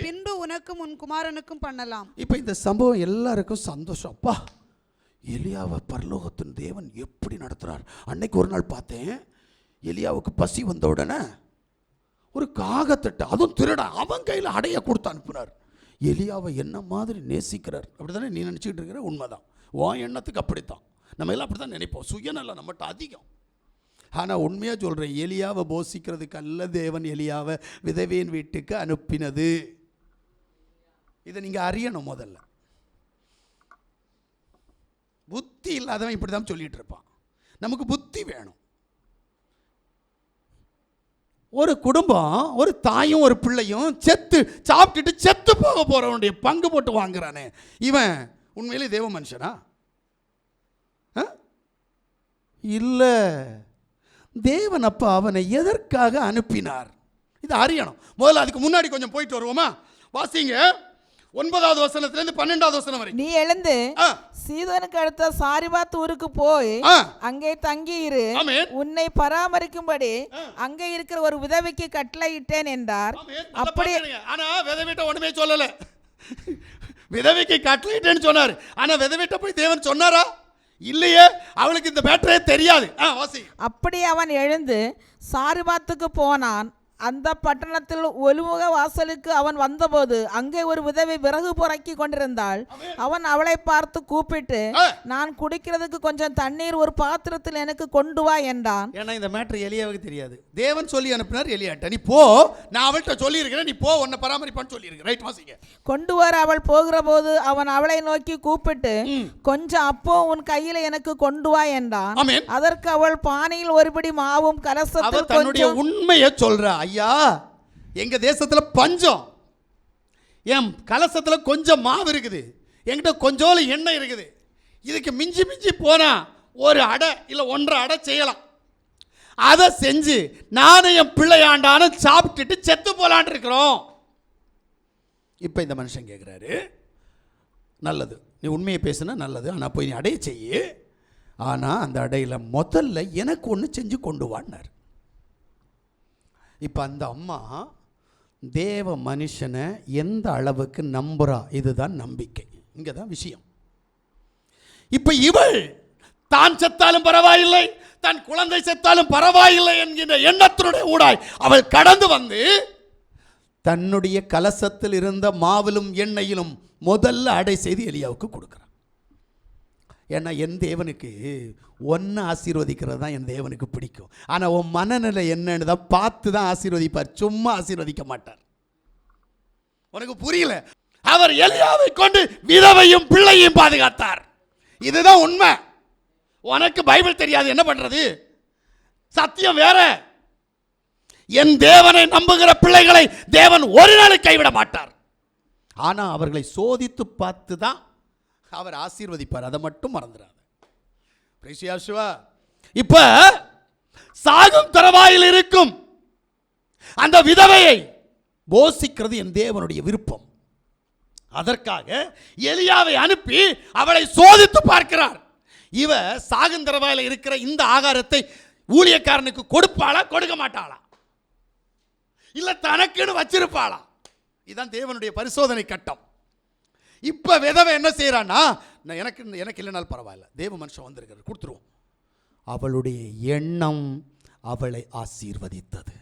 பின்பு உனக்கும் உன் குமாரனுக்கும் பண்ணலாம்.
இப்ப இந்த சம்பவம் எல்லாருக்கும் சந்தோஷம். அப்பா, எலியாவை பரலோகத்தின் தேவன் எப்படி நடத்துறார். அன்னைக்கு ஒரு நாள் பார்த்தேன், எலியாவுக்கு பசி வந்த உடனே ஒரு காகத்தட்டு, அதுவும் திருட, அவன் கையில் அடைய கொடுத்து அனுப்புனார். எலியாவை என்ன மாதிரி நேசிக்கிறார். அப்படி தானே நீ நினச்சிக்கிட்டு இருக்கிற? உண்மைதான். உன் எண்ணத்துக்கு அப்படித்தான். நம்ம எல்லாம் அப்படி தான் நினைப்போம். சுயநலம் நம்மகிட்ட அதிகம். ஆனால் உண்மையாக சொல்கிறேன், எலியாவை போஷிக்கிறதுக்கு அல்ல தேவன் எலியாவை விதவையின் வீட்டுக்கு அனுப்பினது. இதை நீங்கள் அறியணும். முதல்ல புத்தி இல்லாதவன் இப்படி தான் சொல்லிட்டு இருப்பான். நமக்கு புத்தி வேணும். ஒரு குடும்பம், ஒரு தாயும் ஒரு பிள்ளையும் சாப்பிட்டுட்டு செத்து போக போறவனுடைய பங்கு போட்டு வாங்குறானே, இவன் உண்மையிலே தேவ மனுஷனா? இல்லை. தேவன் அப்ப அவனை எதற்காக அனுப்பினார்? இதை அறியணும். முதல்ல அதுக்கு முன்னாடி கொஞ்சம் போயிட்டு வருவோமா? வாசிங்க 9வது வசனத்திலிருந்து 12வது வசனம் வரை.
நீ எழுந்து சீதோனுக்கு அடுத்த சாரிபாத் ஊருக்கு போய் அங்கே தங்கியிரு, உன்னை பராமரிக்கும்படி அங்கே இருக்கிற ஒரு விதவைக்கு கட்டளையிட்டேன் என்றார். அப்படி
ஆனா விதவிட்ட ஒண்ணுமே சொல்லல. விதவைக்கு கட்டளையிட்டேன்னு சொன்னார். ஆனா விதவிட்ட போய் தேவன் சொன்னாரா? இல்லையே. அவளுக்கு இந்த மேட்டரே தெரியாது.
அப்படி அவன் எழுந்து சாரிபாத்துக்கு போனான். அந்த பட்டணத்தில் ஒலிமுக வாசலுக்கு அவன் வந்தபோது அங்கே ஒரு விதவை விறகு புறக்கி கொண்டிருந்தாள். அவன் அவளை பார்த்து கூப்பிட்டு, நான் குடிக்கிறதுக்கு கொஞ்சம் தண்ணீர் ஒரு பாத்திரத்தில் எனக்கு கொண்டு வா என்றான்.
ஏன்னா இந்த மேட்டர் எலியாவுக்கு தெரியாது. தேவன் சொல்லி அனுப்பினார் எலியாட்ட, நீ போ, நான் அவள்கிட்ட சொல்லி இருக்கிறேன், நீ போ, உன்னை பராமரிப்பான்னு சொல்லி இருக்கிறேன். ரைட், வாசிங்க.
கொண்டு வர அவள் போகிற போது அவன் அவளை நோக்கி கூப்பிட்டு, கொஞ்சம் அப்போ உன் கையில எனக்கு கொண்டு வா என்றான். அதற்கு அவள் பானையில் ஒருபடி மாவும் கலசத்தில்
தன்னுடைய உண்மையை சொல்றா. ஐயா, எங்க தேசத்துல பஞ்சம், என் கலசத்துல கொஞ்சம் மாவு இருக்குது, என்கிட்ட கொஞ்சோல எண்ணெய் இருக்குது, இதுக்கு மிஞ்சி மிஞ்சி போனா ஒரு அடை இல்ல 1.5 அடை செய்யலாம். அதை செஞ்சு நானும் என் பிள்ளையாண்டான சாப்பிட்டுட்டு செத்து போலான் இருக்கிறோம். இப்ப இந்த மனுஷன் கேட்கிறாரு, நல்லது, நீ உண்மையை பேசுனா நல்லது, ஆனா போய் நீ அடைய செய்ய, ஆனா அந்த அடையில முதல்ல எனக்கு ஒன்று செஞ்சு கொண்டு வான்னார். இப்போ அந்த அம்மா தேவ மனுஷனை எந்த அளவுக்கு நம்புறா, இதுதான் நம்பிக்கை. இங்கே தான் விஷயம். இப்போ இவள் தான் செத்தாலும் பரவாயில்லை, தன் குழந்தை செத்தாலும் பரவாயில்லை என்கின்ற எண்ணத்தினுடைய ஊடாய் அவள் கடந்து வந்து தன்னுடைய கலசத்தில் இருந்த மாவிலும் எண்ணெயிலும் முதல்ல அடை செய்து எலியாவுக்கு கொடுக்குறான். ஏன்னா என் தேவனுக்கு ஒன்று ஆசீர்வதிக்கிறது தான் என் தேவனுக்கு பிடிக்கும். ஆனால் உன் மனநிலை என்னன்னு தான் பார்த்து தான் ஆசீர்வதிப்பார், சும்மா ஆசீர்வதிக்க மாட்டார். உனக்கு புரியல? அவர் எலியாவை கொண்டு விதவையும் பிள்ளையும் பாதுகாத்தார். இதுதான் உண்மை. உனக்கு பைபிள் தெரியாது, என்ன பண்றது? சத்தியம் வேற. என் தேவனை நம்புகிற பிள்ளைகளை தேவன் ஒரு நாள் கைவிட மாட்டார். ஆனால் அவர்களை சோதித்து பார்த்து தான் அவர் ஆசீர்வதிப்பார். அதை மட்டும் மறந்துடாத. இப்ப சாகும் தரவாயில் இருக்கும் அந்த விதவையை போஷிக்கிறது என் தேவனுடைய விருப்பம். அதற்காக எலியாவை அனுப்பி அவளை சோதித்து பார்க்கிறார். இவ சாகுந்தரவாயில இருக்கிற இந்த ஆகாரத்தை ஊழியக்காரனுக்கு கொடுப்பாளா, கொடுக்க மாட்டாளா, இல்ல தனக்குன்னு வச்சிருப்பாளா? இதுதான் தேவனுடைய பரிசோதனை கட்டம். இப்ப விதவை என்ன செய்யறான்னா, எனக்கு இல்லைனாலும் பரவாயில்ல, தேவ மனுஷன் வந்திருக்கிறார், கொடுத்துருவோம். அவளுடைய எண்ணம் அவளை ஆசீர்வதித்தது.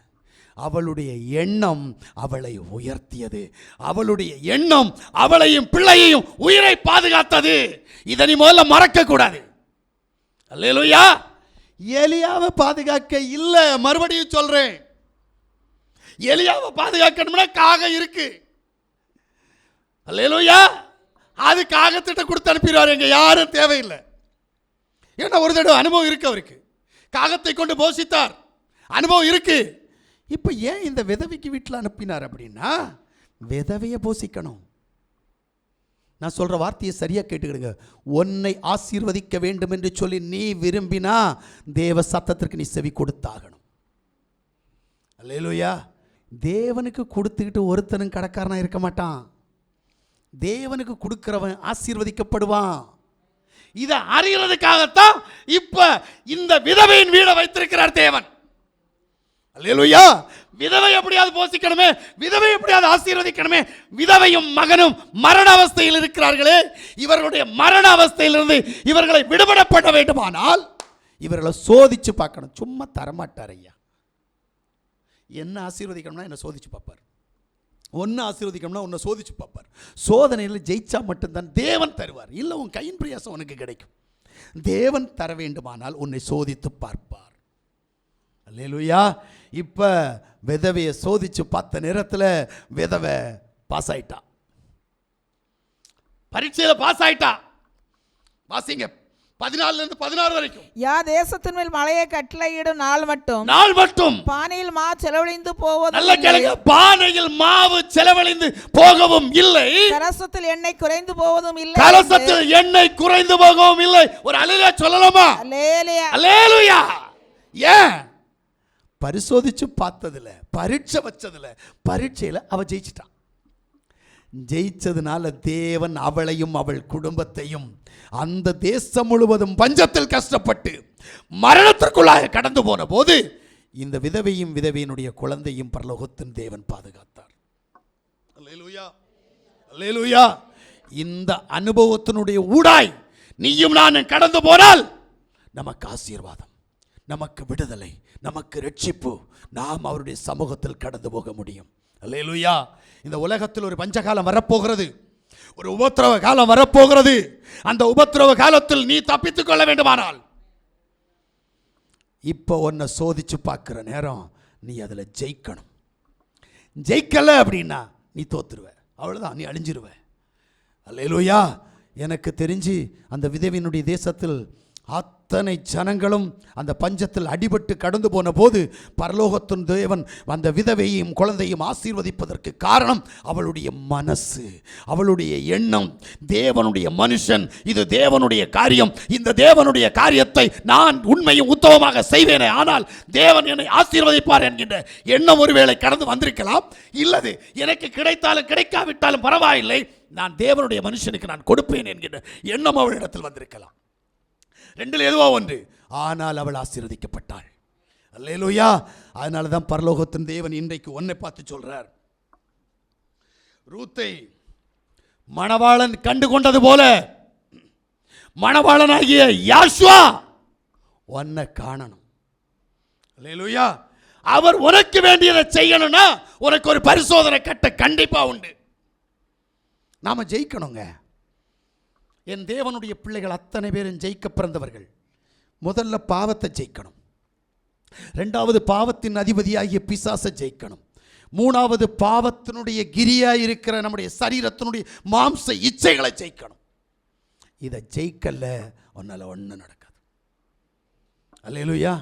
அவளுடைய எண்ணம் அவளை உயர்த்தியது. அவளுடைய எண்ணம் அவளையும் பிள்ளையையும் உயிரை பாதுகாத்தது. இதை நீ முதல்ல மறக்க கூடாது. அல்லேலூயா. எலியாவை பாதுகாக்க இல்ல, மறுபடியும் சொல்றேன், எலியாவை பாதுகாக்கணும்னா காகம் இருக்கு. அல்லேலூயா. அது காகத்திட்ட கொடுத்து அனுப்பிடுவார், எங்க யாரும் தேவையில்லை. ஏன்னா ஒரு தடவை அனுபவம் இருக்கு அவருக்கு, காகத்தை கொண்டு போஷித்தார், அனுபவம் இருக்கு. இப்ப ஏன் இந்த விதவைக்கு வீட்டில் அனுப்பினார் அப்படின்னா, விதவையை போஷிக்கணும். நான் சொல்ற வார்த்தையை சரியா கேட்டுக்கிடுங்க. உன்னை ஆசீர்வதிக்க வேண்டும் என்று சொல்லி நீ விரும்பினா தேவ சத்தத்திற்கு நீ செவி கொடுத்தாகணும். அல்லேலூயா. தேவனுக்கு கொடுத்துக்கிட்டு ஒருத்தனும் கடைக்காரனா இருக்க மாட்டான். தேவனுக்கு கொடுக்கிறவன் ஆசீர்வதிக்கப்படுவான். இதை அறிகிறதுக்காகத்தான் இப்ப இந்த விதவையின் வீடை வைத்திருக்கிறார் தேவன். அல்லேலூயா. விதவை எப்படியாவது போஷிக்கணுமே, விதவை எப்படியாவது ஆசீர்வதிக்கணுமே. விதவையும் மகனும் மரண அவஸ்தையில் இருக்கிறார்களே, இவர்களுடைய மரண அவஸ்தையிலிருந்து இவர்களை விடுபடப்பட வேண்டுமானால் இவர்களை சோதிச்சு பார்க்கணும். சும்மா தரமாட்டார் ஐயா. என்ன ஆசீர்வதிக்கணும்னா என்ன சோதிச்சு பார்ப்பார், ஒன்று ஆசீர்வதிக்கணும்னா ஒன்று சோதிச்சு பார்ப்பார். சோதனையில் ஜெயிச்சா மட்டும்தான் தேவன் தருவார். இல்லை உன் கையின் பிரயாசம் உனக்கு கிடைக்கும். தேவன் தர வேண்டுமானால் உன்னை சோதித்து பார்ப்பார். அல்லேலூயா. இப்போ விதவையை சோதிச்சு பார்த்த நேரத்தில் விதவை பாஸ் ஆயிட்டா, பரீட்சையில் பாஸ் ஆயிட்டா. வாசிங்க 14 16 வரைக்கும்.
யா தேசத்தின் மேல் மழையை கட்டளையிடும் நாள் மட்டும் பானையில் மா செலவழிந்து போவதும்
நல்ல கேளுங்க, பானையில் மாவு செலவழிந்து போகவும் இல்லை,
கலசத்தில் எண்ணெய் குறைந்து போவதும் இல்லை,
கலசத்தில் எண்ணெய் குறைந்து போகவும் இல்லை. ஒரு அல்லேலூயா சொல்லலாமா?
அல்லேலூயா.
அல்லேலூயா. ஏன்? பரிசோதிச்சு பார்த்ததுல, பரீட்சை வச்சதுல, பரீட்சையில அவ ஜெயிச்சிட்டான். ஜெயிச்சதுனால தேவன் அவளையும் அவள் குடும்பத்தையும் அந்த தேசம் முழுவதும் பஞ்சத்தில் கஷ்டப்பட்டு மரணத்திற்குள்ளாக கடந்து போன போது இந்த விதவையும் விதவையினுடைய குழந்தையும் பரலோகத்தின் தேவன் பாதுகாத்தார். அல்லேலூயா. அல்லேலூயா. இந்த அனுபவத்தினுடைய ஊடாய் நீயும் நானும் கடந்து போனால் நமக்கு ஆசீர்வாதம், நமக்கு விடுதலை, நமக்கு ரட்சிப்பு. நாம் அவருடைய சமூகத்தில் கடந்து போக முடியும். அல்லேலூயா. இந்த உலகத்தில் ஒரு பஞ்சகாலம் வரப்போகிறது, ஒரு உபத்திரவ காலம் வரப்போகிறது. அந்த உபத்திரவ காலத்தில் நீ தப்பித்துக் கொள்ள வேண்டுமானால் இப்போ உன்னை சோதிச்சு பார்க்கிற நேரம் நீ அதில் ஜெயிக்கணும். ஜெயிக்கல அப்படின்னா நீ தோத்துருவ, அவ்வளோதான், நீ அழிஞ்சிருவ. அல்லேலூயா. எனக்கு தெரிஞ்சு அந்த விதவியினுடைய தேசத்தில் அத்தனை ஜனங்களும் அந்த பஞ்சத்தில் அடிபட்டு கடந்து போன போது பரலோகத்தின் தேவன் அந்த விதவையும் குழந்தையும் ஆசீர்வதிப்பதற்கு காரணம் அவளுடைய மனசு, அவளுடைய எண்ணம். தேவனுடைய மனுஷன், இது தேவனுடைய காரியம், இந்த தேவனுடைய காரியத்தை நான் உண்மையும் உத்தமமாக செய்வேனே, ஆனால் தேவன் என்னை ஆசீர்வதிப்பார் என்கின்ற எண்ணம் ஒருவேளை கடந்து வந்திருக்கலாம். இல்லது எனக்கு கிடைத்தாலும் கிடைக்காவிட்டாலும் பரவாயில்லை, நான் தேவனுடைய மனுஷனுக்கு நான் கொடுப்பேன் என்கின்ற எண்ணம் அவளிடத்தில் வந்திருக்கலாம். ரெண்டில் எதுவோ ஒன்று. ஆனால் அவள் ஆசீர்வதிக்கப்பட்டாள். அல்லேலூயா. அதனால தான் பரலோகத்தின் தேவன் இன்றைக்கு ஒன்றை பார்த்து சொல்றார், ரூத்தை மணவாளன் கண்டு கொண்டது போல மணவாளனாகிய யாஷுவா உன்னை காணணும். அல்லேலூயா. அவர் உனக்கு வேண்டியதை செய்யணும்னா உனக்கு ஒரு பரிசோதனை கட்ட கண்டிப்பா உண்டு. நாம ஜெயிக்கணுங்க. என் தேவனுடைய பிள்ளைகள் அத்தனை பேரும் ஜெயிக்க பிறந்தவர்கள். முதல்ல பாவத்தை ஜெயிக்கணும், ரெண்டாவது பாவத்தின் அதிபதியாகிய பிசாசை ஜெயிக்கணும், மூணாவது பாவத்தினுடைய கிரியாய் இருக்கிற நம்முடைய சரீரத்தினுடைய மாம்ச இச்சைகளை ஜெயிக்கணும். இதை ஜெயிக்கல உன்னால ஒன்றும் நடக்காது. அல்லேலூயா.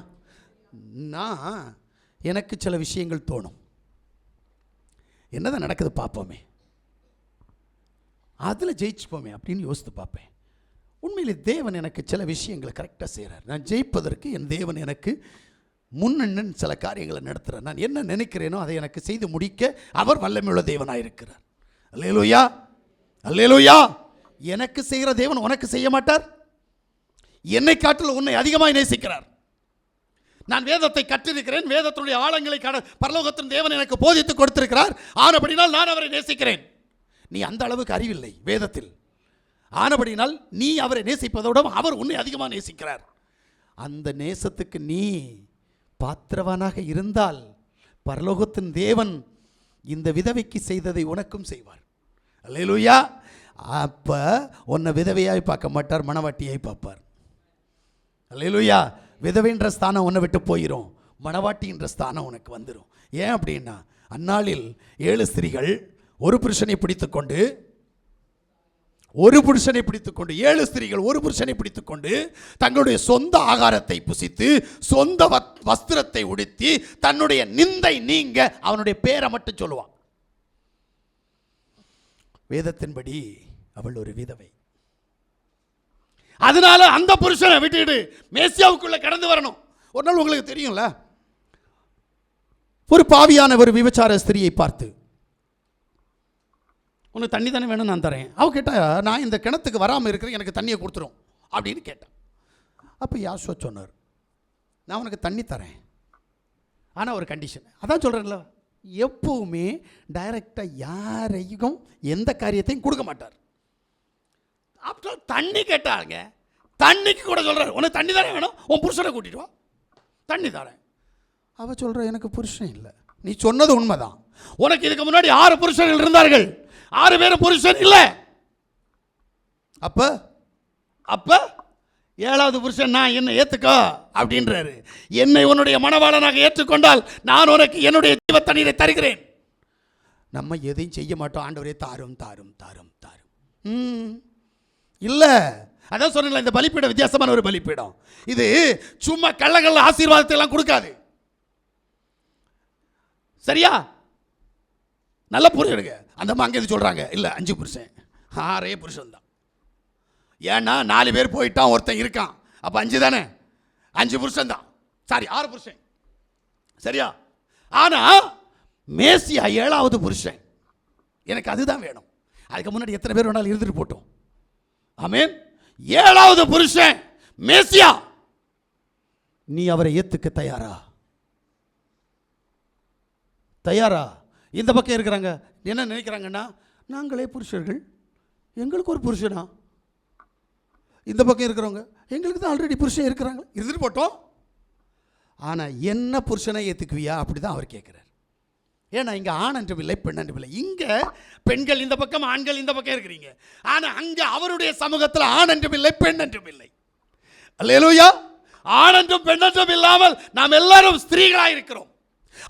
நான் எனக்கு சில விஷயங்கள் தோணும், என்னதான் நடக்குது பார்ப்போமே, அதில் ஜெயிச்சுப்போமே அப்படின்னு யோசித்து பார்ப்பேன். உண்மையிலே தேவன் எனக்கு சில விஷயங்களை கரெக்டாக செய்கிறார். நான் ஜெயிப்பதற்கு என் தேவன் எனக்கு முன்னென்னு சில காரியங்களை நடத்துகிறார். நான் என்ன நினைக்கிறேனோ அதை எனக்கு செய்து முடிக்க அவர் வல்லமையுள்ள தேவனாக இருக்கிறார். அல்லேலூயா. அல்லேலூயா. எனக்கு செய்கிற தேவன் உனக்கு செய்ய மாட்டார். என்னை காட்டில் உன்னை அதிகமாக நேசிக்கிறார். நான் வேதத்தை கற்றிருக்கிறேன், வேதத்தினுடைய ஆழங்களை பரலோகத்தின் தேவன் எனக்கு போதித்து கொடுத்திருக்கிறார். ஆனபடினால் நான் அவரை நேசிக்கிறேன். நீ அந்த அளவுக்கு அறிவில்லை வேதத்தில், ஆனபடினால் நீ அவரை நேசிப்பதோடு அவர் உன்னை அதிகமாக நேசிக்கிறார். அந்த நேசத்துக்கு நீ பாத்திரவானாக இருந்தால் பரலோகத்தின் தேவன் இந்த விதவைக்கு செய்ததை உனக்கும் செய்வார். அல்லேலூயா. அப்போ உன்னை விதவையாய் பார்க்க மாட்டார், மணவாட்டியாய் பார்ப்பார். அல்லேலூயா. விதவைன்ற ஸ்தானம் உன்னை விட்டு போயிடும், மணவாட்டின்ற ஸ்தானம் உனக்கு வந்துடும். ஏன் அப்படின்னா அந்நாளில் 7 ஸ்திரீகள் ஒரு புருஷனை பிடித்துக்கொண்டு 7 ஸ்திரீகள் ஒரு புருஷனை பிடித்துக்கொண்டு தங்களுடைய சொந்த ஆகாரத்தை புசித்து சொந்த வஸ்திரத்தை உடுத்தி தன்னுடைய நிந்தை நீங்க அவனுடைய பேரை மட்டும் சொல்லுவான். வேதத்தின்படி அவள் ஒரு விதவை. அதனால அந்த புருஷனை விட்டுட்டு மேசியாவுக்குள்ள கடந்து வரணும். ஒரு நாள் உங்களுக்கு தெரியும்ல, ஒரு பாவியான ஒரு விபச்சார ஸ்திரியை பார்த்து உனக்கு தண்ணி தானே வேணும், நான் தரேன். அவள் கேட்டா, நான் இந்த கிணத்துக்கு வராமல் இருக்கிறேன், எனக்கு தண்ணியை கொடுத்துரும் அப்படின்னு கேட்டான். அப்போ யாசுவா சொன்னார், நான் உனக்கு தண்ணி தரேன், ஆனால் ஒரு கண்டிஷன். அதான் சொல்கிறேன்ல, எப்பவுமே டைரெக்டாக யாரையும் எந்த காரியத்தையும் கொடுக்க மாட்டார். அப்புறம் தண்ணி கேட்டாங்க, தண்ணிக்கு கூட சொல்கிறார், உனக்கு தண்ணி தானே வேணும், உன் புருஷனை கூட்டிட்டு வா, தண்ணி தரேன். அவள் சொல்கிற, எனக்கு புருஷன் இல்லை. நீ சொன்னது உண்மைதான், உனக்கு இதுக்கு முன்னாடி 6 புருஷர்கள் இருந்தார்கள், 6 பேரும் புருஷன் இல்லை. அப்போ 7வது புருஷன் நான், என்னை ஏற்றுக்கோ அப்படின்றாரு. என்னை உன்னுடைய மணவாளனாக ஏற்றுக்கொண்டால் நான் உனக்கு என்னுடைய ஜீவ தண்ணீரை தருகிறேன். நம்ம எதையும் செய்ய மாட்டோம், ஆண்டவரே தாரும் தாரும் தாரும் தாரும். இல்லை, அதான் சொன்னேன்ல, இந்த பலிப்பீடம் வித்தியாசமான ஒரு பலிப்பீடம். இது சும்மா கள்ளக்கள்ள ஆசீர்வாதத்தை எல்லாம் கொடுக்காது. சரியா? நல்லா புரிஞ்சுடுங்க. அந்த அம்மா அங்கே சொல்கிறாங்க, இல்லை 5 புருஷன், 6 புருஷன் தான். ஏன்னா 4 பேர் போயிட்டான், ஒருத்தன் இருக்கான், அப்போ 5 தானே, 5 புருஷன் தான், சாரி 6 புருஷன். சரியா? ஆனால் மேசியா 7வது புருஷன், எனக்கு அதுதான் வேணும். அதுக்கு முன்னாடி எத்தனை பேர் வேணாலும் இருந்துட்டு போட்டோம். ஆமென். 7வது புருஷன் மேசியா, நீ அவரை ஏத்துக்க தயாரா? தயாரா? இந்த பக்கம் இருக்கிறாங்க என்ன நினைக்கிறாங்கன்னா, நாங்களே புருஷர்கள், எங்களுக்கு ஒரு புருஷனா? இந்த பக்கம் இருக்கிறவங்க, எங்களுக்கு தான் ஆல்ரெடி புருஷன் இருக்கிறாங்க, இருந்துட்டு போட்டோம். ஆனால் என்ன புருஷனை ஏற்றுக்குவியா? அப்படி தான் அவர் கேட்குறார். ஏன்னா இங்கே ஆண் என்றும் இல்லை, பெண் என்றும் இல்லை. இங்கே பெண்கள் இந்த பக்கம், ஆண்கள் இந்த பக்கம் இருக்கிறீங்க. ஆனால் அங்கே அவருடைய சமூகத்தில் ஆண் என்றும் இல்லை, பெண் என்றும் இல்லை. அல்லேலூயா. ஆண் என்றும் பெண் என்றும் இல்லாமல் நாம் எல்லாரும் ஸ்திரீகளாக இருக்கிறோம்.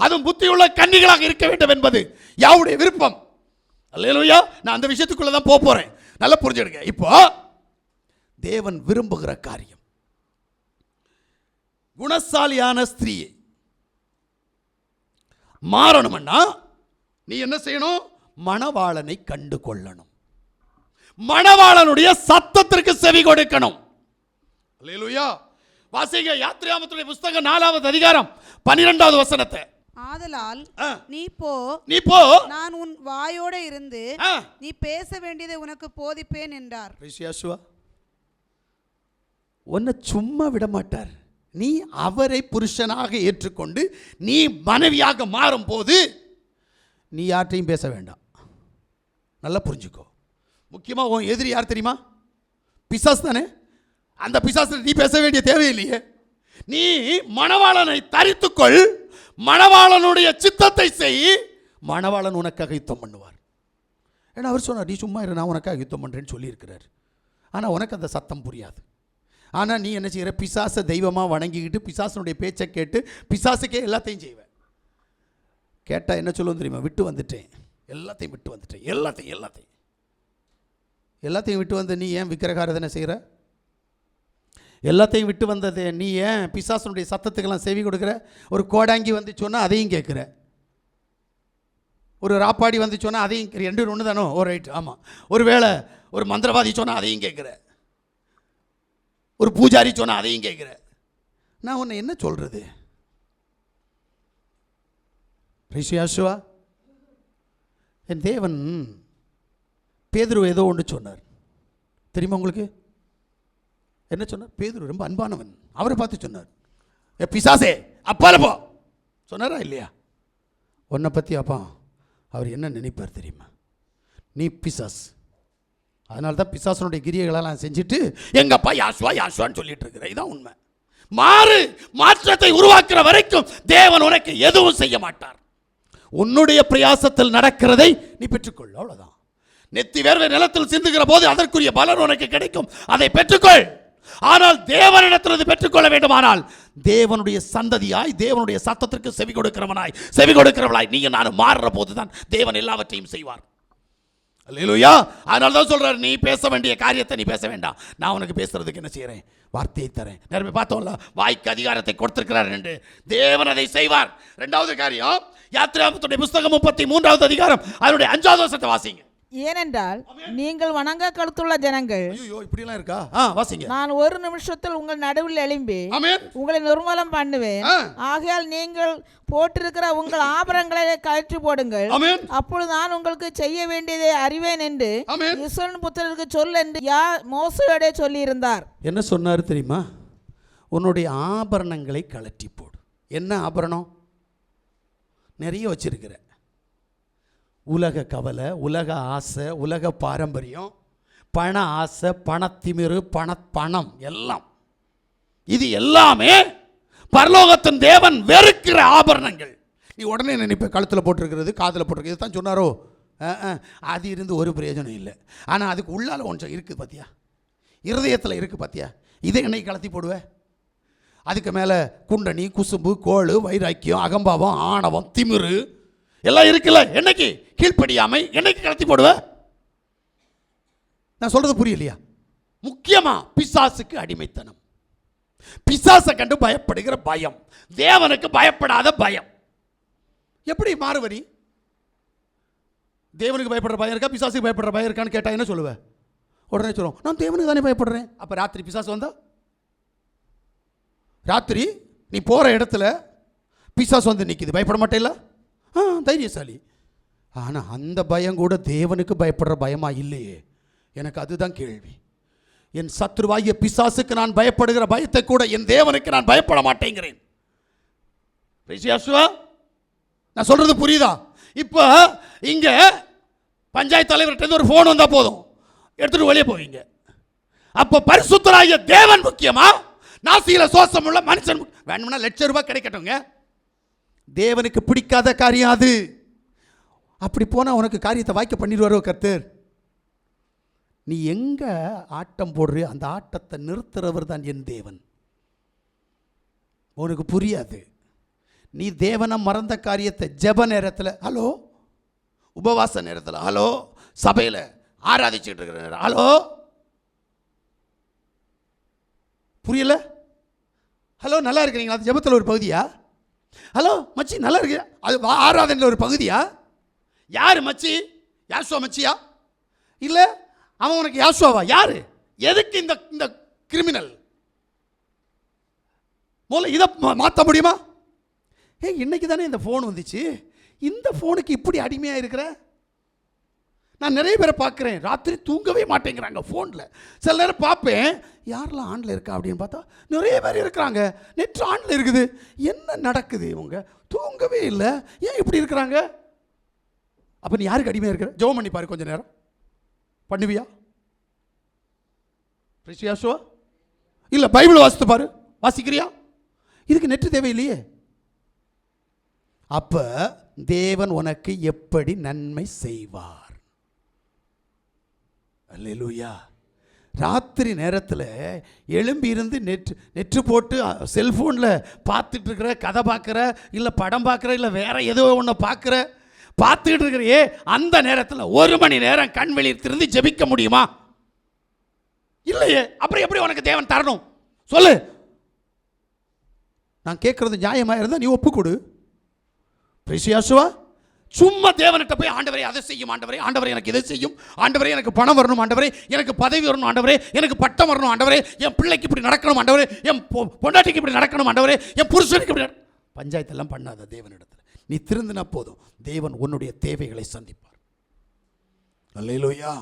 அதுவும் புத்தியுள்ள கன்னிகளாக இருக்க வேண்டும் என்பது யாருடைய விருப்பம். அல்லேலூயா. நான் அந்த விஷயத்துக்குள்ள தான் போறேன், நல்லா புரிஞ்சுடுங்க. இப்போ தேவன் விரும்புகிற காரியம், குணசாலியான ஸ்திரீயை மாறணும்னா நீ என்ன செய்யணும்? மணவாளனை கண்டு கொள்ளணும், மணவாளனுடைய சத்தத்திற்கு செவி கொடுக்கணும். அல்லேலூயா. வாசிங்க யாத்திராகமத்துடைய புத்தகம் 4வது அதிகாரம் 12வது வசனத்தை.
ஆதலால் நீ போ, நான் உன் வாயோட இருந்து நீ பேச வேண்டியதை உனக்கு போதிப்பேன் என்றார்.
உன்னை சும்மா விட மாட்டார். நீ அவரை புருஷனாக ஏற்றுக்கொண்டு நீ மனைவியாக மாறும் போது நீ யார்ட்டையும் பேச வேண்டாம். நல்லா புரிஞ்சுக்கோ. முக்கியமாக உன் எதிரி யார் தெரியுமா? பிசாசு தானே. அந்த பிசாசு நீ பேச வேண்டிய தேவையில்லையே. நீ மணவாளனை தரித்துக்கொள், மணவாளனுடைய சித்தத்தை செய், மணவாளன் உனக்காக யுத்தம் பண்ணுவார். ஏன்னா அவர் சொன்னார், நீ சும்மா இரு, நான் உனக்காக யுத்தம் பண்ணுறேன்னு சொல்லியிருக்கிறார். ஆனால் உனக்கு அந்த சத்தம் புரியாது. ஆனால் நீ என்ன செய்கிற? பிசாசை தெய்வமாக வணங்கிக்கிட்டு பிசாசனுடைய பேச்சை கேட்டு பிசாசுக்கே எல்லாத்தையும் செய்வேன். கேட்டால் என்ன சொல்லுவோம் தெரியுமா? விட்டு வந்துட்டேன், எல்லாத்தையும் விட்டு வந்துட்டேன், எல்லாத்தையும் விட்டு வந்து நீ ஏன் விக்கிரகாராதனை செய்கிற? எல்லாத்தையும் விட்டு வந்தது நீ ஏன் பிசாசனுடைய சத்தத்துக்கெல்லாம் செவி கொடுக்குற? ஒரு கோடாங்கி வந்து சொன்னால் அதையும் கேட்குற, ஒரு ராப்பாடி வந்து சொன்னால் அதையும், 2 ஒன்று தானோ? ஒரு ரைட், ஆமாம். ஒரு வேளை ஒரு மந்திரவாதி சொன்னால் அதையும் கேட்குற, ஒரு பூஜாரி சொன்னால் அதையும் கேட்குற. நான் உன்னை என்ன சொல்கிறது? ரிஷியாசுவா, என் தேவன் பேதுரு ஏதோ ஒன்று சொன்னார் தெரியுமா உங்களுக்கு? என்ன சொன்னார்? பேதுரு ரொம்ப அன்பானவன், அவரை பார்த்து சொன்னார், பிசாசே அப்பால போ சொன்னாரா இல்லையா? உன்னை பற்றி அப்பா அவர் என்ன நினைப்பார் தெரியுமா? நீ பிசாஸ். அதனால தான் பிசாசனுடைய கிரியைகளெல்லாம் செஞ்சுட்டு எங்கப்பா யாசுவான்னு சொல்லிட்டு இருக்கிற. இதுதான் உண்மை. மாற்றத்தை உருவாக்குற வரைக்கும் தேவன் உனக்கு எதுவும் செய்ய மாட்டார். உன்னுடைய பிரயாசத்தில் நடக்கிறதை நீ பெற்றுக்கொள், அவ்வளவுதான். நெத்தி வேர்வை நிலத்தில் சிந்துகிற போது அதற்குரிய பலன் உனக்கு கிடைக்கும், அதை பெற்றுக்கொள். ஆனால் தேவனிடத்திலிருந்து பெற்றுக்கொள்ள வேண்டுமானால் தேவனுடைய சந்ததியாய், தேவனுடைய சத்தத்திற்கு செவி கொடுக்கிறவளாய் நீங்க நான் மாறுற போதுதான் தேவன் எல்லாவற்றையும் செய்வார். அல்லேலூயா. அதனால தான் சொல்றாரு, நீ பேச வேண்டிய காரியத்தை நீ பேச வேண்டாம், நான் உனக்கு பேசுறதுக்கு என்ன செய்யறேன்? வார்த்தையை தரேன். நேரமே பார்த்தோம்ல, வாய்க்கு அதிகாரத்தை கொடுத்திருக்கிறார் என்று. தேவன் அதை செய்வார். 2வது காரியம், யாத்திராகமத்துடைய புத்தகம் 33வது அதிகாரம் அதனுடைய 5வது வசனத்தை வாசிங்க.
ஏனென்றால் நீங்கள் வணங்க கழுத்துள்ள ஜனங்கள்.
ஐயோ இப்படிலாம் இருக்கா? வாசிங்க.
நான் ஒரு நிமிஷத்தில் உங்கள் நடுவில் எழும்பி உங்களை நிர்மூலம் பண்ணுவேன். ஆகையால் நீங்கள் போட்டிருக்கிற உங்கள் ஆபரணங்களை கழற்றி போடுங்கள், அப்பொழுது நான் உங்களுக்கு செய்ய வேண்டியதை அறிவேன் என்று இஸ்ரவேல் புத்திரருக்கு சொல் என்று மோசேயோடே சொல்லி இருந்தார்.
என்ன சொன்னார் தெரியுமா? உன்னுடைய ஆபரணங்களை கழற்றி போடு. என்ன ஆபரணம்? நிறைய வச்சிருக்கிற உலக கவலை, உலக ஆசை, உலக பாரம்பரியம், பண ஆசை, பணத்திமிரு, பணம் எல்லாம். இது எல்லாமே பரலோகத்தின் தேவன் வெறுக்கிற ஆபரணங்கள். நீ உடனே நினைப்ப கழுத்தில் போட்டிருக்கிறது, காதில் போட்டிருக்கிறது தான் சொன்னாரோ? அது இருந்து ஒரு பிரயோஜனம் இல்லை. ஆனால் அதுக்கு உள்ளால ஒன்றும் இருக்குது பார்த்தியா, இருதயத்தில் இருக்குது பார்த்தியா, இதை என்னைக்கு கலத்தி போடுவேன்? அதுக்கு மேலே குண்டனி, குசும்பு, கோளு, வைராக்கியம், அகம்பாவம், ஆணவம், திமிரு எல்லாம் இருக்குல்ல. என்னைக்கு கீழ்ப்படியாமை என்னைக்கு கலத்தி போடுவ? நான் சொல்றது புரியலையா? முக்கியமா பிசாசுக்கு அடிமைத்தனம், பிசாசை கண்டு பயப்படுகிற பயம், தேவனுக்கு பயப்படாத பயம். எப்படி மாறுவரி? தேவனுக்கு பயப்படுற பயம் இருக்கா, பிசாசுக்கு பயப்படுற பயம் இருக்கான்னு கேட்டா என்ன சொல்லுவேன்? உடனே சொல்லுவோம் நான் தேவனுக்கு தானே பயப்படுறேன். அப்ப ராத்திரி பிசாசு வந்தா, ராத்திரி நீ போற இடத்துல பிசாசு வந்து நிற்குது, பயப்பட மாட்டேல்ல? தைரியசாலி. ஆனால் அந்த பயம் கூட தேவனுக்கு பயப்படுற பயமா இல்லையே. எனக்கு அதுதான் கேள்வி. என் சத்ருவாகிய பிசாசுக்கு நான் பயப்படுகிற பயத்தை கூட என் தேவனுக்கு நான் பயப்பட மாட்டேங்கிறேன். நான் சொல்றது புரியுதா? இப்போ இங்க பஞ்சாயத்து தலைவர்கிட்ட ஒரு போன் வந்தா போதும், எடுத்துட்டு வெளியே போவீங்க. அப்போ பரிசுத்தராகிய தேவன் முக்கியமா, நாசியில சோசம் உள்ள மனுஷன் வேணும்னா ₹1,00,000 கிடைக்கட்டுங்க. தேவனுக்கு பிடிக்காத காரியம் அது. அப்படி போனால் உனக்கு காரியத்தை வாய்க்க பண்ணிடுவாரோ கர்த்தர்? நீ எங்க ஆட்டம் போடுறியோ அந்த ஆட்டத்தை நிறுத்துறவர் தான் என் தேவன். உனக்கு புரியாது. நீ தேவனை மறந்த காரியத்தை ஜெப நேரத்தில் ஹலோ, உபவாச நேரத்தில் ஹலோ, சபையில் ஆராதிச்சுட்டு இருக்கிற நேரம் ஹலோ, புரியல? ஹலோ நல்லா இருக்கிறீங்களா? அது ஜெபத்தில் ஒரு பகுதியா? ஹலோ மச்சி நல்லா இருக்கு, அது ஆராதனையில் ஒரு பகுதியா? யார் மச்சி? யாசுவா மச்சியா? இல்லை அவன் உனக்கு யாசுவாவா? யாரு? எதுக்கு இந்த கிரிமினல்? முதல்ல இதை மாற்ற முடியுமா? இன்னைக்கு தானே இந்த ஃபோன் வந்துச்சு, இந்த ஃபோனுக்கு இப்படி அடிமையாக இருக்கிற? நான் நிறைய பேரை பார்க்குறேன், ராத்திரி தூங்கவே மாட்டேங்கிறாங்க ஃபோனில். சில நேரம் பார்ப்பேன், யாரெல்லாம் ஆனில் இருக்கா அப்படின்னு பார்த்தா நிறைய பேர் இருக்கிறாங்க. நெட் ஆனில் இருக்குது. என்ன நடக்குது? இவங்க தூங்கவே இல்லை, ஏன் இப்படி இருக்கிறாங்க? அப்போ நீ யாருக்கு அடிமையாக இருக்கிற? ஜெபம் பண்ணி பாரு, கொஞ்சம் நேரம் பண்ணுவியா? பிரிசியாசுவா இல்லை பைபிள் வாசித்து பாரு, வாசிக்கிறியா? இதுக்கு நெட்டு தேவையில்லையே. அப்போ தேவன் உனக்கு எப்படி நன்மை செய்வார்? அல்லேலூயா. ராத்திரி நேரத்தில் எழும்பி இருந்து நெட்டு போட்டு செல்ஃபோனில் பார்த்துட்டு இருக்கிற, கதை பார்க்குற, இல்லை படம் பார்க்குற, இல்லை வேற ஏதோ ஒன்று பார்த்துக்கிட்டு இருக்கிறையே, அந்த நேரத்தில் 1 மணி நேரம் கண் வெளியிருந்து ஜெபிக்க முடியுமா? இல்லையே. அப்புறம் எப்படி உனக்கு தேவன் தரணும் சொல்லு? நான் கேட்குறது நியாயமாக இருந்தால் நீ ஒப்புக்கொடு. பிரிசியாசுவா சும்மா தேவன்கிட்ட போய் ஆண்டவரே அதை செய்யும், ஆண்டவரே ஆண்டவரே எனக்கு இதை செய்யும், ஆண்டவரே எனக்கு பணம் வரணும், ஆண்டவரே எனக்கு பதவி வரணும், ஆண்டவரே எனக்கு பட்டம் வரணும், ஆண்டவரே என் பிள்ளைக்கு இப்படி நடக்கணும், ஆண்டவரே என் பொண்டாட்டிக்கு இப்படி நடக்கணும், ஆண்டவரே என் புருஷனுக்கு இப்படி. பஞ்சாயத்தெல்லாம் பண்ணாத தேவனிடத்தில். நீ திருந்தினா போதும், தேவன் உன்னுடைய தேவைகளை சந்திப்பார். அல்லேலூயா.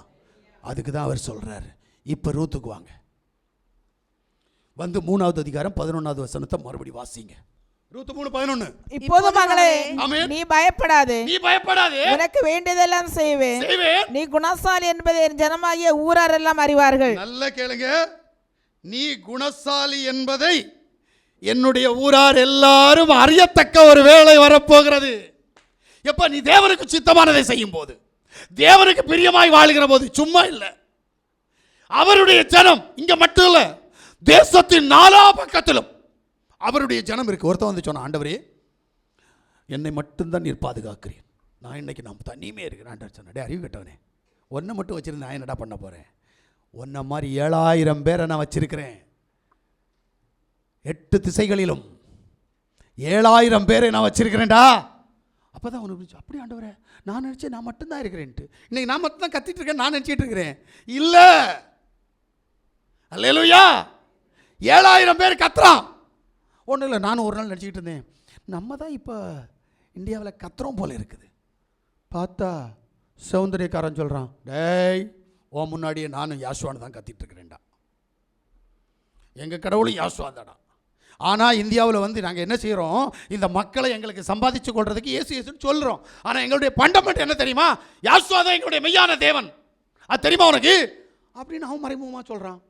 அதுக்கு தான் அவர் சொல்றாரு. இப்போ ரூத்துக்கு வாங்க, வந்து 3வது அதிகாரம் 11வது வசனத்தை மறுபடி வாசிங்க. ரூத் 3:11.
இப்போது மகளே நீ பயப்படாதே, உனக்கு வேண்டியதெல்லாம் செய்வேன், நீ குணசாலி என்பதை என் ஜனமாகிய ஊரார் எல்லாம் அறிவார்கள். நல்ல
கேளுங்க, நீ குணசாலி என்பதை என்னுடைய ஊரார் எல்லாரும் அறியத்தக்க ஒரு வேளை வரப்போகிறது. எப்ப நீ தேவனுக்கு சித்தமானதை செய்யும் போது, தேவனுக்கு பிரியமாய் வாழுகிற போது. சும்மா இல்லை, அவருடைய ஜனம் இங்க மட்டும் இல்ல, தேசத்தின் 4 பக்கத்திலும் அவருடைய ஜனம் இருக்கு. ஒருத்தன் வந்து சொன்ன, ஆண்டவரே என்னை மட்டும்தான் நீர் பாதுகாக்கிறேன், நான் இன்னைக்கு நான் தனியுமே இருக்கிறேன். ஆண்டவர் சொன்னே, அறிவு கட்டவனே, ஒன்றை மட்டும் வச்சிருந்து நான் என்னடா பண்ண போறேன்? ஒன்றை மாதிரி 7000 பேரை நான் வச்சிருக்கிறேன். 8 திசைகளிலும் 7000 பேரை நான் வச்சிருக்கிறேன்டா. அப்போ தான் அவனுக்கு அப்படி ஆண்டவரே, நான் நினச்சேன் நான் மட்டும்தான் இருக்கிறேன்ட்டு. இன்னைக்கு நான் மட்டும்தான் கத்திட்டு இருக்கேன் நான் நினச்சிட்டு இருக்கிறேன். இல்லை, அல்லேலூயா, 7000 பேர் கத்துறான். ஒன்றும் இல்லை, நானும் ஒரு நாள் நினச்சிக்கிட்டு இருந்தேன், நம்ம தான் இப்போ இந்தியாவில் கத்துறோம் போல இருக்குது. பார்த்தா சௌந்தரியக்காரன் சொல்கிறான், டேய் ஓ முன்னாடியே நானும் யாசுவான்னு தான் கத்திட்டு இருக்கிறேன்டா, எங்கள் கடவுளும் யாசுவா தாடா. ஆனால் இந்தியாவில் வந்து நாங்கள் என்ன செய்கிறோம், இந்த மக்களை எங்களுக்கு சம்பாதிச்சு கொள்றதுக்கு இயேசு இயேசுன்னு சொல்கிறோம். ஆனால் எங்களுடைய ஃபண்டமெண்ட் என்ன தெரியுமா, யாசுவா தான் எங்களுடைய மெய்யான தேவன், அது தெரியுமா உனக்கு அப்படின்னு அவன் மறைமுகமாக சொல்கிறான்.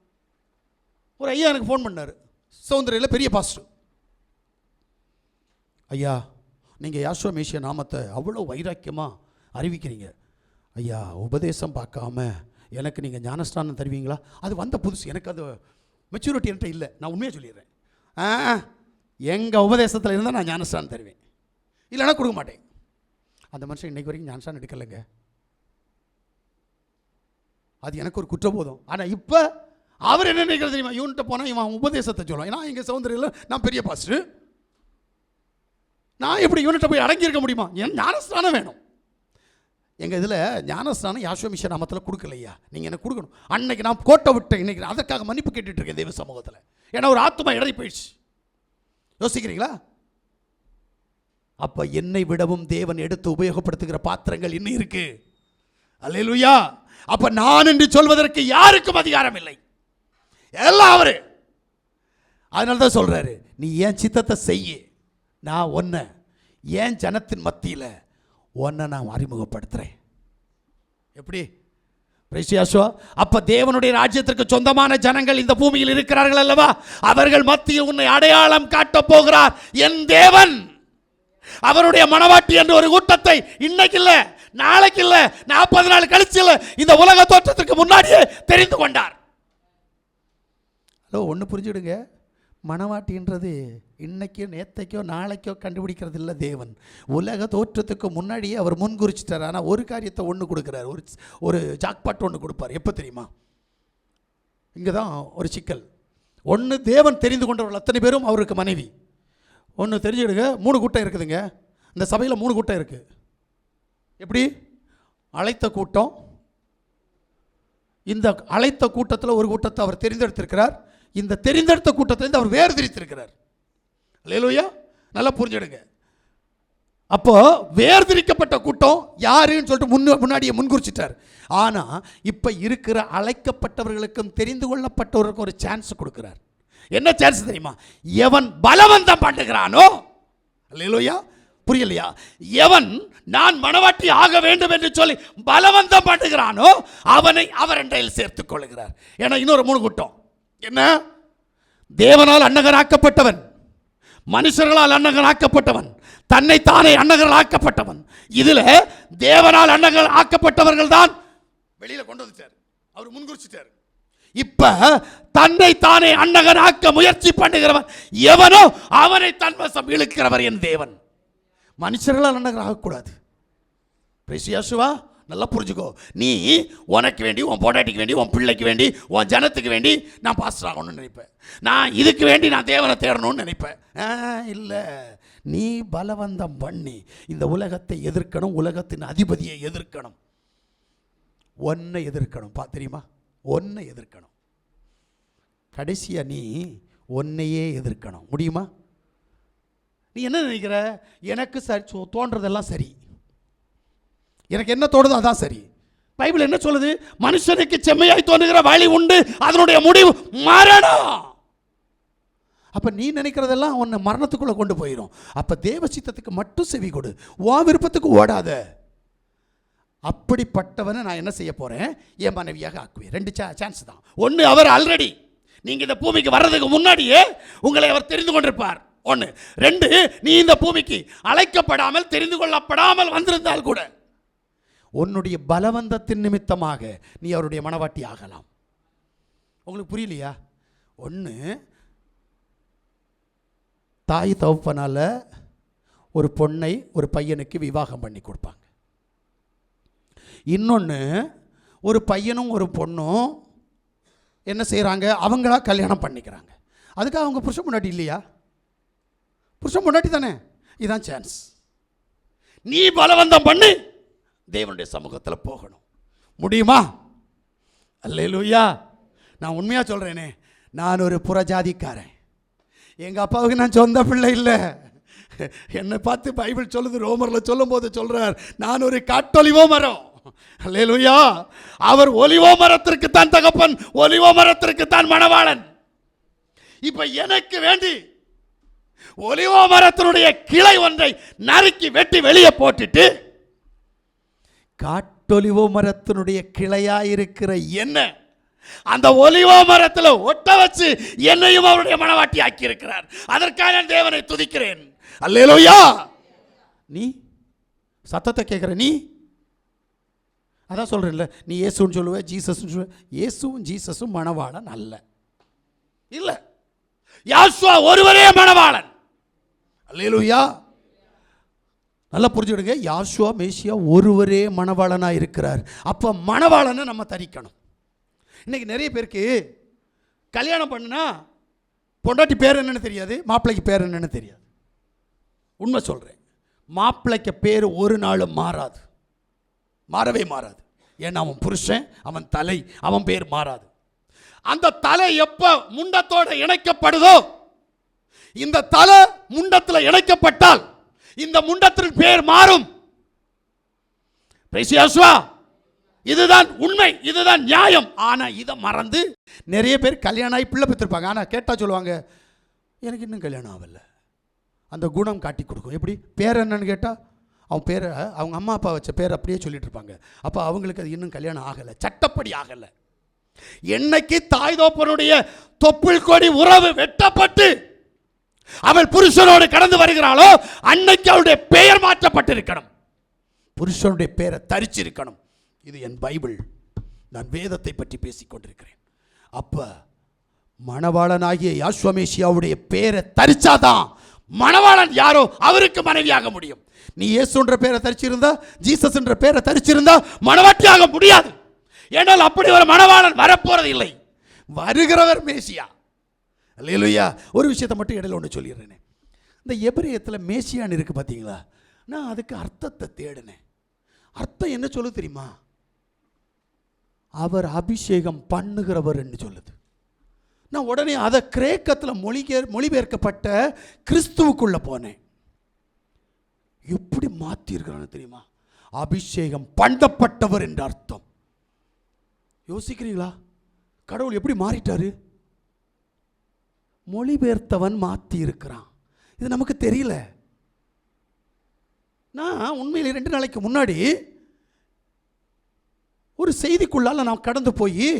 ஒரு ஐயா எனக்கு ஃபோன் பண்ணார், சௌந்தரியில் பெரிய பாஸ்டர். ஐயா, நீங்கள் யாசுவா மேசியா நாமத்தை அவ்வளோ வைராக்கியமாக அறிவிக்கிறீங்க ஐயா, உபதேசம் பார்க்காம எனக்கு நீங்கள் ஞானஸ்தானம் தருவீங்களா? அது வந்த புதுசு, எனக்கு அது மெச்சூரிட்டி என்கிட்ட இல்லை, நான் உண்மையாக சொல்லிடுறேன். எங்கள் உபதேசத்தில் இருந்தால் நான் ஞானஸ்தானம் தருவேன், இல்லைன்னா கொடுக்க மாட்டேன். அந்த மனுஷன் இன்றைக்கு வரைக்கும் ஞானஸ்தானம் எடுக்கலைங்க. அது எனக்கு ஒரு குற்றபோதம். ஆனால் இப்போ அவர் என்ன நினைக்கிறது தெரியுமா, இவன்கிட்ட போனால் இவன் உபதேசத்தை சொல்லுவான். ஏன்னா எங்கள் சௌந்தரியில் நான் பெரிய பாஸ்டர், நான் எப்படி இவன்கிட்ட போய் அடங்கியிருக்க முடியுமா? என் ஞானஸ்தானம் வேணும். எங்கள் இதில் ஞானஸ்தானம் யாசுவா மிஷன் நாமத்தில் கொடுக்கலையா, நீங்கள் எனக்கு கொடுக்கணும். அன்னைக்கு நான் கோட்டை விட்டேன், இன்றைக்கி அதற்காக மன்னிப்பு கேட்டுட்டு இருக்கேன் தேவ சமூகத்தில். ஏன்னா ஒரு ஆத்மா இடறி போயிடுச்சு. யோசிக்கிறீங்களா? அப்போ என்னை விடவும் தேவன் எடுத்து உபயோகப்படுத்துகிற பாத்திரங்கள் இன்னும் இருக்கு. அல்லேலூயா. அப்போ நான் என்று சொல்வதற்கு யாருக்கும் அதிகாரம் இல்லை, எல்லாம் அவரு. அதனால தான் சொல்றாரு, நீ ஏன் சித்தத்தை செய்ய, நான் ஒன்றை ஏன் ஜனத்தின் மத்தியில் ஒன்றை நான் அறிமுகப்படுத்துகிறேன். எப்படி பிரேசியாசோ? அப்ப தேவனுடைய ராஜ்யத்திற்கு சொந்தமான ஜனங்கள் இந்த பூமியில் இருக்கிறார்கள் அல்லவா, அவர்கள் மத்தியில் உன்னை அடையாளம் காட்டப் போகிறார் என் தேவன். அவருடைய மனவாட்டி என்ற ஒரு கூட்டத்தை இன்னைக்கு இல்லை, நாளைக்கு இல்லை, 40 நாள் கழிச்சு இல்லை, இந்த உலக தோற்றத்திற்கு முன்னாடியே தெரிந்து கொண்டார். ஹலோ, ஒன்று புரிஞ்சுடுங்க, மனவாட்டின்றது இன்னைக்கோ நேத்தைக்கோ நாளைக்கோ கண்டுபிடிக்கிறது இல்லை. தேவன் உலக தோற்றத்துக்கு முன்னாடியே அவர் முன்குறிச்சிட்டார். ஆனால் ஒரு காரியத்தை ஒன்று கொடுக்குறார், ஒரு ஜாக்பாட் ஒன்று கொடுப்பார். எப்போ தெரியுமா? இங்கே தான் ஒரு சிக்கல். ஒன்று, தேவன் தெரிந்து கொண்டவர்கள் அத்தனை பேரும் அவருக்கு மனைவி. ஒன்று தெரிஞ்சுடுங்க, 3 கூட்டம் இருக்குதுங்க இந்த சபையில். 3 கூட்டம் இருக்குது. எப்படி? அழைத்த கூட்டம். இந்த அழைத்த கூட்டத்தில் ஒரு கூட்டத்தை அவர் தெரிந்தெடுத்திருக்கிறார். இந்த தெரிந்தெடுத்த கூட்டத்திலிருந்து அவர் வேர்திரித்திருக்கிறார். அல்லேலூயா. நல்லா புரிஞ்சிடுங்க. அப்போ வேர்திரிக்கப்பட்ட கூட்டம் யாருன்னு சொல்லிட்டு முன்னாடியே முன்குறிச்சிட்டார். ஆனால் இப்போ இருக்கிற அழைக்கப்பட்டவர்களுக்கும் தெரிந்து கொள்ளப்பட்டவர்களுக்கும் ஒரு சான்ஸ் கொடுக்கிறார். என்ன சான்ஸ் தெரியுமா? எவன் பலவந்தம் பண்ணுகிறானோ, அல்லேலூயா, புரியலையா? எவன் நான் மனவாட்டி ஆக வேண்டும் என்று சொல்லி பலவந்தம் பண்ணுகிறானோ அவனை அவர் அண்டையில் சேர்த்துக் கொள்கிறார். ஏன்னா இன்னொரு 3 கூட்டம் என்ன? தேவனால் அன்னகராக்கப்பட்டவன், மனுஷர்களால் அன்னகராக்கப்பட்டவன், தன்னை தானே அன்னகர் ஆக்கப்பட்டவன். இதுல தேவனால் அன்னகர் ஆக்கப்பட்டவர்கள் தான் வெளியில கொண்டு வந்துட்டார், அவர் முன்குறிச்சிட்டார். இப்ப தன்னை தானே அன்னகர் ஆக்க முயற்சி பண்ணுகிறவன் எவனோ அவனை தன்வசம் இழுக்கிறவர் என் தேவன். மனுஷர்களால் அன்னகர் ஆகக்கூடாது. பிரேசியாசுவா, நல்லா புரிஞ்சுக்கோ. நீ உனக்கு வேண்டி, உன் பொண்டாட்டிக்கு வேண்டி, உன் பிள்ளைக்கு வேண்டி, உன் ஜனத்துக்கு வேண்டி நான் பாஸ்டர் ஆகணும்னு நினைப்பேன். நான் இதுக்கு வேண்டி நான் தேவனை தேடணும்னு நினைப்பேன். இல்லை, நீ பலவந்தம் பண்ணி இந்த உலகத்தை எதிர்க்கணும், உலகத்தின் அதிபதியை எதிர்க்கணும், ஒன்றை எதிர்க்கணும். தெரியுமா? ஒன்றை எதிர்க்கணும். கடைசியா நீ ஒன்னையே எதிர்க்கணும். முடியுமா? நீ என்ன நினைக்கிற? எனக்கு சரி தோன்றதெல்லாம் சரி, எனக்கு என்ன தோணுதோ அதான் சரி. பைபிள் என்ன சொல்லுது? மனுஷனுக்கு செம்மையாய் தோன்றுகிற வழி உண்டு, அதனுடைய முடிவு மரணம். அப்ப நீ நினைக்கிறதெல்லாம் உன்னை மரணத்துக்குள்ள கொண்டு போயிடும். அப்ப தேவ சித்தத்துக்கு மட்டும் செவி கொடு, உன் விருப்பத்துக்கு ஓடாத. அப்படிப்பட்டவனை நான் என்ன செய்ய போறேன்? என் மனைவியாக ஆக்குவேன். 2 சான்ஸ் தான். ஒன்று, அவர் ஆல்ரெடி நீங்க இந்த பூமிக்கு வர்றதுக்கு முன்னாடியே உங்களை அவர் தெரிந்து கொண்டிருப்பார். 1. 2, நீ இந்த பூமிக்கு அழைக்கப்படாமல் தெரிந்து கொள்ளப்படாமல் வந்திருந்தால் கூட உன்னுடைய பலவந்தத்தின் நிமித்தமாக நீ அவருடைய மனவாட்டி ஆகலாம். உங்களுக்கு புரியலையா? 1, தாய் தகப்பனால ஒரு பொண்ணை ஒரு பையனுக்கு விவாகம் பண்ணி கொடுப்பாங்க. இன்னொன்று, ஒரு பையனும் ஒரு பொண்ணும் என்ன செய்கிறாங்க? அவங்களா கல்யாணம் பண்ணிக்கிறாங்க. அதுக்காக அவங்க புருஷன் பொண்டாட்டி இல்லையா? புருஷன் பொண்டாட்டி தானே. இதுதான் சான்ஸ். நீ பலவந்தம் பண்ணி தேவனுடைய சமூகத்தில் போகணும். முடியுமா? அல்லேலூயா. நான் உண்மையாக சொல்கிறேனே, நான் ஒரு புறஜாதிக்காரன். எங்கள் அப்பாவுக்கு நான் சொந்த பிள்ளை இல்லை. என்னை பார்த்து பைபிள் சொல்லுது, ரோமரில் சொல்லும் போது சொல்கிறார், நான் ஒரு காட்டொலிவோ மரம். அல்லேலூயா. அவர் ஒலிவோ மரத்திற்கு தான் தகப்பன், ஒலிவோ மரத்திற்கு தான் மணவாளன். இப்ப எனக்கு வேண்டி ஒலிவோ மரத்தினுடைய கிளை ஒன்றை நறுக்கி வெட்டி வெளியே போட்டுட்டு காட்டொலிவோ மரத்தினுடைய கிளையாயிருக்கிற என்ன அந்த ஒலிவோ மரத்தில் ஒட்ட வச்சு என்னையும் அவருடைய மனவாட்டி ஆக்கி இருக்கிறார். அதற்காக தேவனை துதிக்கிறேன். அல்லேலூயா. நீ சத்தத்தை கேட்கிற, நீ அதான் சொல்றேன்ல, நீ இயேசுன்னு சொல்லுவ, ஜீசஸ் சொல்லுவ. இயேசுவும் ஜீசஸும் மணவாளன் அல்ல. இல்ல, யாசுவா ஒருவரே மணவாளன். அல்லேலூயா. நல்லா புரிஞ்சுடுங்க, யாசுவா மேசியா ஒருவரே மணவாளனா இருக்கிறார். அப்ப மணவாளனை நம்ம தரிக்கணும். இன்னைக்கு நிறைய பேருக்கு கல்யாணம் பண்ணுனா பொண்டாட்டி பேர் என்னன்னு தெரியாது, மாப்பிள்ளைக்கு பேர் என்னன்னு தெரியாது. உண்மை சொல்றேன், மாப்பிள்ளைக்கு பேர் ஒரு நாள் மாறாது, மாறவே மாறாது. ஏன்னா அவன் புருஷன், அவன் தலை, அவன் பேர் மாறாது. அந்த தலை எப்ப முண்டத்தோட இணைக்கப்படுதோ, இந்த தலை முண்டத்தில் இணைக்கப்பட்டால் இந்த முண்டத்தின் பேர் மாறும். இதுதான் உண்மை, இதுதான் நியாயம். ஆனா இதை மறந்து நிறைய பேர் கல்யாணம் ஆகி பிள்ளை பெற்றிருப்பாங்க. ஆனா கேட்டா சொல்லுவாங்க, எனக்கு இன்னும் கல்யாணம் ஆகல. அந்த குணம் காட்டி கொடுக்கும். எப்படி பேர் என்னன்னு கேட்டா அவன் பேரை, அவங்க அம்மா அப்பா வச்ச பேர் அப்படியே சொல்லிட்டு இருப்பாங்க. அப்போ அவங்களுக்கு அது இன்னும் கல்யாணம் ஆகலை, சட்டப்படி ஆகலை. என்னைக்கு தாய் தோப்பனுடைய தொப்புள் கொடி உறவு வெட்டப்பட்டு அவள் புருஷனோடு கடந்து வருகிறாளோ அன்னைக்கு அவளுடைய பெயர் மாற்றப்பட்டிருக்கணும், புருஷனுடைய பெயரை தரிச்சிருக்கணும். இது என் பைபிள், நான் வேதத்தை பற்றி பேசிக் கொண்டிருக்கிறேன். அப்ப மணவாளனாகிய யாசுவமேசியாவுடைய பெயரை தரிச்சாதான் மணவாளன் யாரோ அவருக்கு மனைவியாக முடியும். நீ இயேசுன்ற பேரை தரிச்சிருந்தா, ஜீசஸ் என்ற பேரை தரிச்சிருந்தா மணவாட்டியாக முடியாது. ஏனால் அப்படி ஒரு மணவாளன் வரப்போறது இல்லை, வருகிறவர் மேசியா. அல்லேலூயா. ஒரு விஷயத்தை மட்டும் இடையில ஒன்று சொல்லிடுறேனே, இந்த எபிரேயத்தில் மேசியான்னு இருக்கு பார்த்தீங்களா, நான் அதுக்கு அர்த்தத்தை தேடினேன். அர்த்தம் என்ன சொல்லு தெரியுமா? அவர் அபிஷேகம் பண்ணுகிறவர் என்று சொல்லுது. நான் உடனே அதை கிரேக்கத்தில் மொழிபெயர்க்கப்பட்ட கிறிஸ்துவுக்குள்ள போனேன். எப்படி மாற்றி இருக்கிறான்னு தெரியுமா? அபிஷேகம் பண்ணப்பட்டவர் என்ற அர்த்தம். யோசிக்கிறீங்களா? கடவுள் எப்படி மாறிட்டாரு? மொழிபெயர்த்தவன் மாற்றி இருக்கிறான். இது நமக்கு தெரியல. நான் உண்மையில் 2 நாளைக்கு முன்னாடி ஒரு செய்திக்குள்ளால நான் கடந்து போய்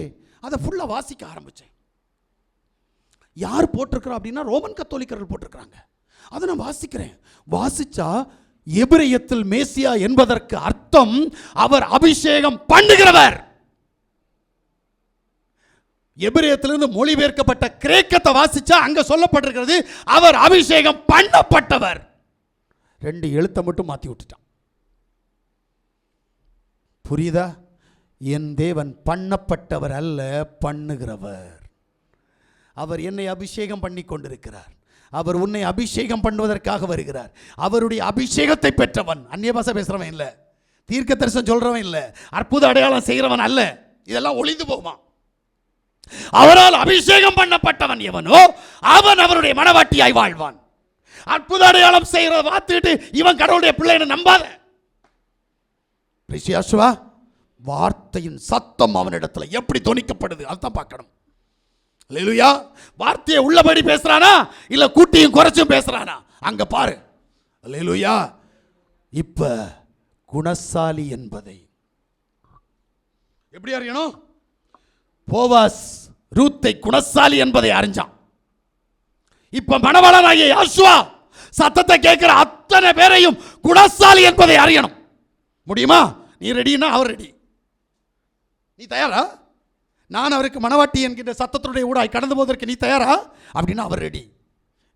அதை ஃபுல்லாக வாசிக்க ஆரம்பித்தேன். யார் போட்டிருக்கிறா அப்படின்னா ரோமன் கத்தோலிக்கர்கள் போட்டிருக்கிறாங்க. அதை நான் வாசிக்கிறேன். வாசிச்சா எபிரேயத்தில் மேசியா என்பதற்கு அர்த்தம் அவர் அபிஷேகம் பண்ணுகிறவர். எபிரேயத்திலிருந்து மொழிபெயர்க்கப்பட்ட கிரேக்கத்தை வாசிச்சா அங்க சொல்லப்பட்டிருக்கிறது அவர் அபிஷேகம் பண்ணப்பட்டவர். 2 எழுத்தை மட்டும் மாற்றி விட்டுட்டான். புரியுதா? என் தேவன் பண்ணப்பட்டவர் அல்ல, பண்ணுகிறவர். அவர் என்னை அபிஷேகம் பண்ணி கொண்டிருக்கிறார். அவர் உன்னை அபிஷேகம் பண்ணுவதற்காக வருகிறார். அவருடைய அபிஷேகத்தை பெற்றவன். அந்நிய பாஷை பேசுறவன் இல்லை, தீர்க்க தரிசனம் சொல்றவன் இல்லை, அற்புத அடையாளம் செய்கிறவன் அல்ல. இதெல்லாம் ஒளிந்து போகுமா? அவரால் அபிஷேகம் பண்ணப்பட்டவன் எவனோ அவன் அவருடைய மனவாட்டியாய் வாழ்வான். அற்புத அடையாளம் செய்கிறத பார்த்துட்டு இவன் கடவுளுடைய பிள்ளைன்னு நம்பாத. வார்த்தையின் சத்தம் அவனிடத்துல எப்படி தொனிக்கப்படுது அதான் பார்க்கணும். அல்லேலூயா. வார்த்தையை உள்ளபடி பேசுறானா இல்ல கூட்டியும் குறைச்சும் பேசுறானா அங்க பாரு. அல்லேலூயா. இப்ப குணசாலி என்பதை எப்படி அறியணும்? போவாஸ் ரூத்தை குணசாலி என்பதை அறிஞ்சான். இப்ப மணவாளனாகிய யாசுவா சத்தத்தை கேட்கிற அத்தனை பேரையும் குணசாலி என்பதை அறியணும். முடியுமா? நீ ரெடினா அவர் ரெடி. நீ தயாரா? நான் அவருக்கு மணவாட்டி என்கின்ற சத்தத்தினுடைய ஊடாய் கடந்து போவதற்கு நீ தயாரா அப்படின்னா அவர் ரெடி.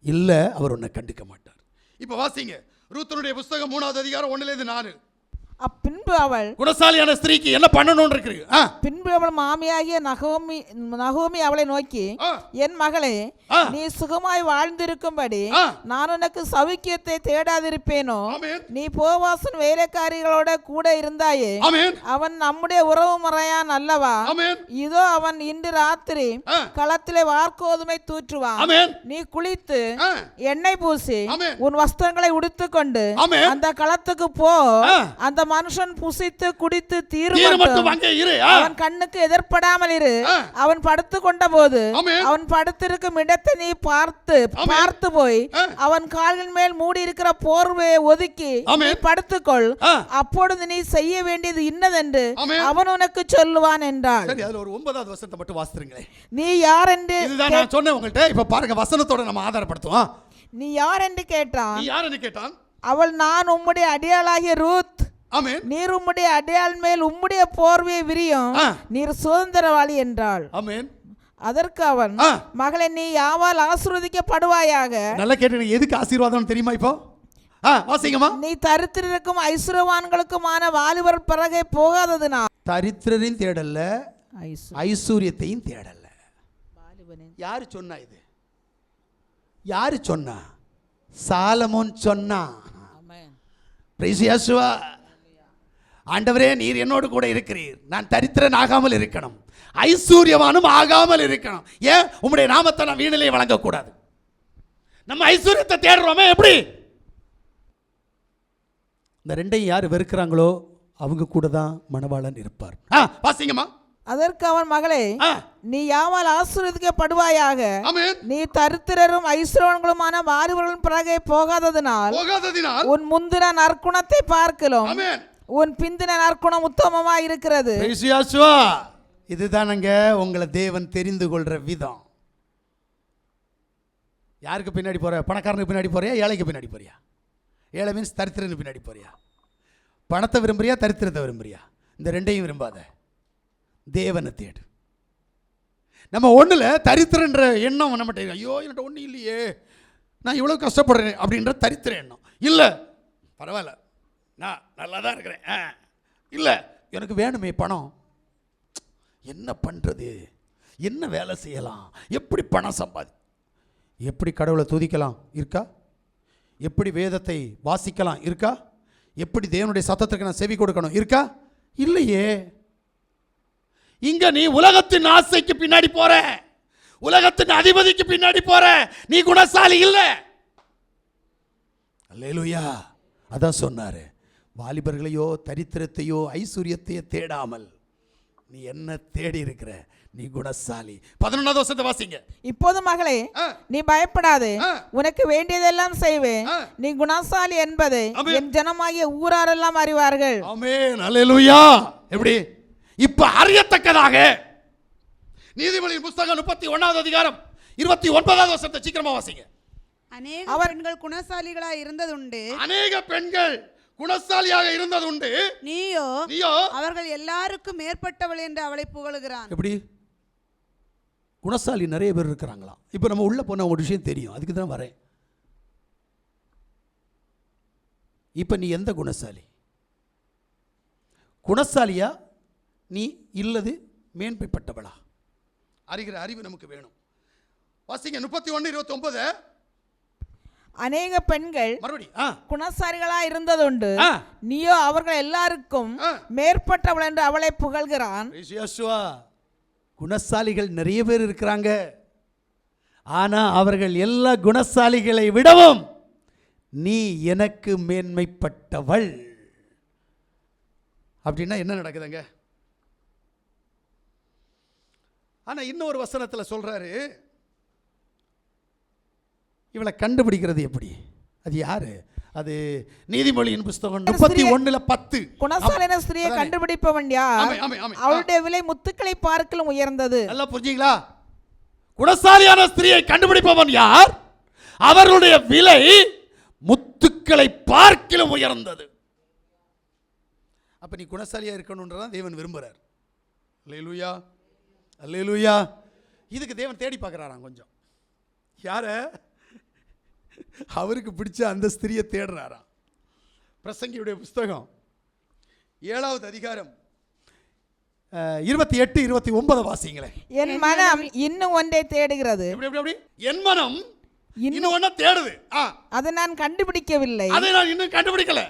இல்லை, அவர் உன்னை கண்டுக்க மாட்டார். இப்போ வாசிங்க ரூத்தினுடைய புஸ்தகம் 3வது அதிகாரம் 1லேருந்து 4.
பின்பு அவள்
குணசாலியான ஸ்திரீக்கு என்ன பண்ணணும்னு இருக்கு.
பின்பு அவள் மாமியாகிய நகோமி அவளை நோக்கி, என் மகளே, நீ சுகமாய் வாழ்ந்திருக்கும்படி நான் உனக்கு சௌக்கியத்தை தேடாதிருப்பேனோ? நீ போவாசன் வேலைக்காரிகளோட கூட இருந்தாயே, அவன் நம்முடைய உறவு முறையான் அல்லவா? இதோ அவன் இன்று ராத்திரி களத்திலே வார்கோதுமை தூற்றுவான். நீ குளித்து எண்ணெய் பூசி உன் வஸ்திரங்களை உடுத்துக்கொண்டு அந்த களத்துக்கு போ. அந்த மனுஷன் புசித்து குடித்து தீர்மானம் அவன் கண்ணுக்கு எதிர்படாமல் இரு. அவன் படுத்து கொண்ட போது அவன் படுத்திருக்கும் இடத்தை நீ பார்த்து போய் அவன் காலின் மேல் மூடி இருக்கிற போர்வையை ஒதுக்கி நீ படுத்துக்கொள். அப்பொழுது நீ செய்ய வேண்டியது இன்னதென்று அவன் உனக்கு சொல்லுவான் என்றாள்.
சரி, அதுல ஒரு 9வது வசனத்தை மட்டும் வாசிக்கிறீங்களே.
நீ யார் என்று
இதுதான் நான் சொன்னேன் உங்கள்கிட்ட. இப்ப பாருங்க, வசனத்தோட நம்ம ஆதாரப்படுத்துவோம்.
நீ யார் என்று கேட்டான்.
நீ யார் என்று கேட்டான்.
அவள், நான் உம்முடைய அடியாளாகிய ரூத். நீர் உம்முடைய அடையாள் மேல் உம்முடைய போர்வையை விரியும். நீர் சுதந்திரவாளி என்றாள். அதற்கு அவன், மகளே, நீ யாவால் ஆசீர்வதிக்கப்படுவாயாக. நல்லா
கேட்டு, எதுக்கு ஆசீர்வாதம் தெரியுமா? இப்போ வாசிங்கம்மா.
நீ தரித்திரருக்கும் ஐஸ்வர்யவான்களுக்குமான வாலிபர் பிறகே போகாததுனா.
தரித்திரரின் தேடல்ல, ஐஸ்வர்யத்தையும் தேடல்ல. யாரு சொன்னா இது? யாரு சொன்னா? சாலமோன் சொன்னா. ஆண்டவரே, நீர் என்னோடு கூட இருக்கிறீர். நான் தரித்திரன் ஆகாமல் இருக்கணும், ஐஸ்வர்யவானும் ஆகாமல் இருக்கணும். ஏன் உம்முடைய நாமத்தை நான் வீணிலே வழங்கக்கூடாது? நம்ம ஐஸ்வர்யத்தை தேடுறோமே, எப்படி? இந்த ரெண்டையும் யார் வெறுக்கிறாங்களோ அவங்க கூட தான் மணவாளன் இருப்பார். வாசிங்கம்மா.
அதற்கு அவன், மகளே, நீ யாவால் ஆசீர்வதிக்கப்படுவாயாக. நீ தரித்திரரும் ஐஸ்வர்யவான்களுமான வாலிபர்களின் பிறகே போகாததினால் உன் முந்தின நற்குணத்தை பார்க்கலாம் உன் பிந்தின நற்குணம் உத்தமமா இருக்கிறது.
இதுதானங்க உங்களை தேவன் தெரிந்து கொள்ற விதம். யாருக்கு பின்னாடி போற? பணக்காரனுக்கு பின்னாடி போறியா, ஏழைக்கு பின்னாடி போறியா? ஏழை மீன்ஸ் தரித்திரனுக்கு பின்னாடி போறியா? பணத்தை விரும்புறியா, தரித்திரத்தை விரும்புறியா? இந்த ரெண்டையும் விரும்பாத, தேவனை தேடு. நம்ம ஒண்ணுல தரித்திரன்ற எண்ணம் நம்மகிட்ட, ஐயோ என்கிட்ட ஒண்ணு இல்லையே, நான் இவ்வளவு கஷ்டப்படுறேன் அப்படின்ற தரித்திர எண்ணம் இல்லை. பரவாயில்ல, நான் நல்லா தான் இருக்கிறேன். இல்லை, எனக்கு வேணுமே பணம், என்ன பண்ணுறது, என்ன வேலை செய்யலாம், எப்படி பணம் சம்பாதி, எப்படி கடவுளை துதிக்கலாம் இருக்கா, எப்படி வேதத்தை வாசிக்கலாம் இருக்கா, எப்படி தேவனுடைய சத்தத்திற்கு நான் செவி கொடுக்கணும் இருக்கா? இல்லையே. இங்க நீ உலகத்தின் ஆசைக்கு பின்னாடி போற, உலகத்தின் அதிபதிக்கு பின்னாடி போற, நீ குணசாலி இல்லை. அல்லேலூயா. அதான் சொன்னாரு, வாலிபர்களையோ தரித்திரத்தையோ ஐஸ்வர்யத்தையோ தேடாமல் நீ என்ன தேடி இருக்கிற, நீ குணசாலி. 11வது வசனத்தை வாசிங்க.
இப்போது மகளே, நீ பயப்படாதே, உனக்கு வேண்டியதெல்லாம் செய்வேன். நீ குணசாலி என்பதை என் ஜனமாகிய ஊராரெல்லாம் அறிவார்கள்.
ஆமென். அல்லேலூயா. எப்படி? இப்ப அறியத்தக்கதாக நீதிமொழியின் புத்தகம் 31வது அதிகாரம் 29வது வசனத்தை சீக்கிரமா வாசிங்க.
அநேக பெண்கள் குணசாலிகளாக இருந்ததுண்டு.
அநேக பெண்கள் குணசாலியாக இருந்ததுண்டு.
நீயோ அவர்கள் எல்லாருக்கும் மேற்பட்டவள் என்று அவளை புகழுகிறான்.
எப்படி? குணசாலி நிறைய பேர் இருக்கிறாங்களா? இப்போ நம்ம உள்ள போன ஒரு விஷயம் தெரியும், அதுக்கு தான் வரேன். இப்போ நீ எந்த குணசாலி? குணசாலியா நீ இல்லது மேன்மைப்பட்டவளா? அறிகிற அறிவு நமக்கு வேணும். வாசிங்க 31:29.
அநேக பெண்கள் குணசாலிகளா இருந்ததுண்டு. நீயோ அவர்கள் எல்லாருக்கும் மேற்பட்டவள் என்று அவளை புகழ்கிறான்.
குணசாலிகள் நிறைய பேர் இருக்கிறாங்க, ஆனா அவர்கள் எல்லா குணசாலிகளை விடவும் நீ எனக்கு மேன்மைப்பட்டவள். அப்படின்னா என்ன நடக்குதுங்க? ஆனா இன்னொரு வசனத்தில் சொல்றாரு, இவளை கண்டுபிடிக்கிறது எப்படி? அது யாரு? அது நீதிமொழியின் புத்தகம் 31:10.
குணசாலியான ஸ்திரியை கண்டுபிடிப்பவன் யார்? அவளுடைய விலை முத்துக்களை பார்க்கலும் உயர்ந்தது. நல்லா
புரிஞ்சுங்களா? குணசாலியான ஸ்திரியை கண்டுபிடிப்பவன் யார்? அவர்களுடைய விலை முத்துக்களை பார்க்கலும் உயர்ந்தது. அப்ப நீ குணசாலியா இருக்கணும்ன்றதான் தேவன் விரும்புறார். அல்லேலூயா, அல்லேலூயா. இதுக்கு தேவன் தேடி பார்க்கறாராம் கொஞ்சம். யார? அவருக்கு பிடிச்ச அந்த ஸ்திரியை தேடுறாராம். பிரசங்கியுடைய புஸ்தகம் 7வது அதிகாரம் 28, 29 வாசிங்களேன்.
என் மனம் இன்னும் ஒன்றை தேடுகிறது.
என் மனம் இன்னும் ஒன்றை தேடுது.
அதை நான் கண்டுபிடிக்கவில்லை.
அதை நான் இன்னும் கண்டுபிடிக்கல.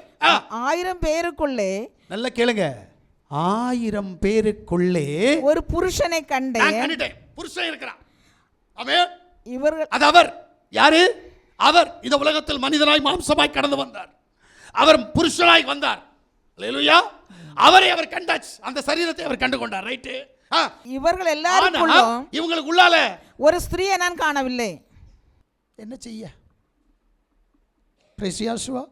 1000 பேருக்குள்ளே,
நல்ல கேளுங்க, 1000 பேருக்குள்ளே
ஒரு புருஷனை கண்டேன்.
புருஷன் இருக்கிறான். அவன்
இவர்கள்,
அது அவர் யாரு? அவர் இந்த உலகத்தில் மனிதனாய் மாம்சமாய் கடந்து வந்தார். அவர் புருஷனாய் வந்தார். அல்லேலூயா. அவரை அவர் கண்டாச்சு. அந்த சரீரத்தை அவர் கண்டு கொண்டார். ரைட்டு.
இவர்கள் எல்லாருக்குள்ளும்
இவங்களுக்கு உள்ளால
ஒரு ஸ்திரீயை நான் காணவில்லை.
என்ன செய்ய? பிரேசியாசுவா,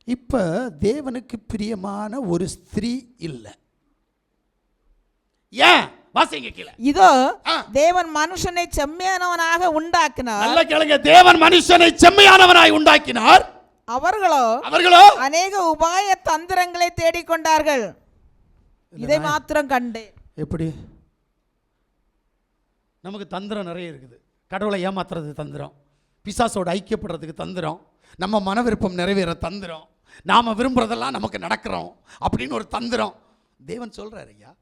இப்ப தேவனுக்கு பிரியமான ஒரு ஸ்திரீ இல்லை. ஏன்? வாசிங்க கீழே.
இதோ தேவன் மனுஷனை செம்மையானவனாக உண்டாக்கினார்.
நல்ல கேளுங்க, தேவன் மனுஷனை செம்மையானவனாய் உண்டாக்கினார். அவர்களோ
அநேக உபாய தந்திரங்களை தேடிக்கொண்டார்கள். இதை மாத்திரம் கண்டேன்.
எப்படி? நமக்கு தந்திரம் நிறைய இருக்குது. கடவுளை ஏமாத்துறது தந்திரம், பிசாசோடு ஐக்கியப்படுறதுக்கு தந்திரம், நம்ம மன விருப்பம் நிறைவேற தந்திரம், நாம விரும்புறதெல்லாம் நமக்கு நடக்கிறோம் அப்படின்னு ஒரு தந்திரம். தேவன் சொல்றாரு, ஐயா,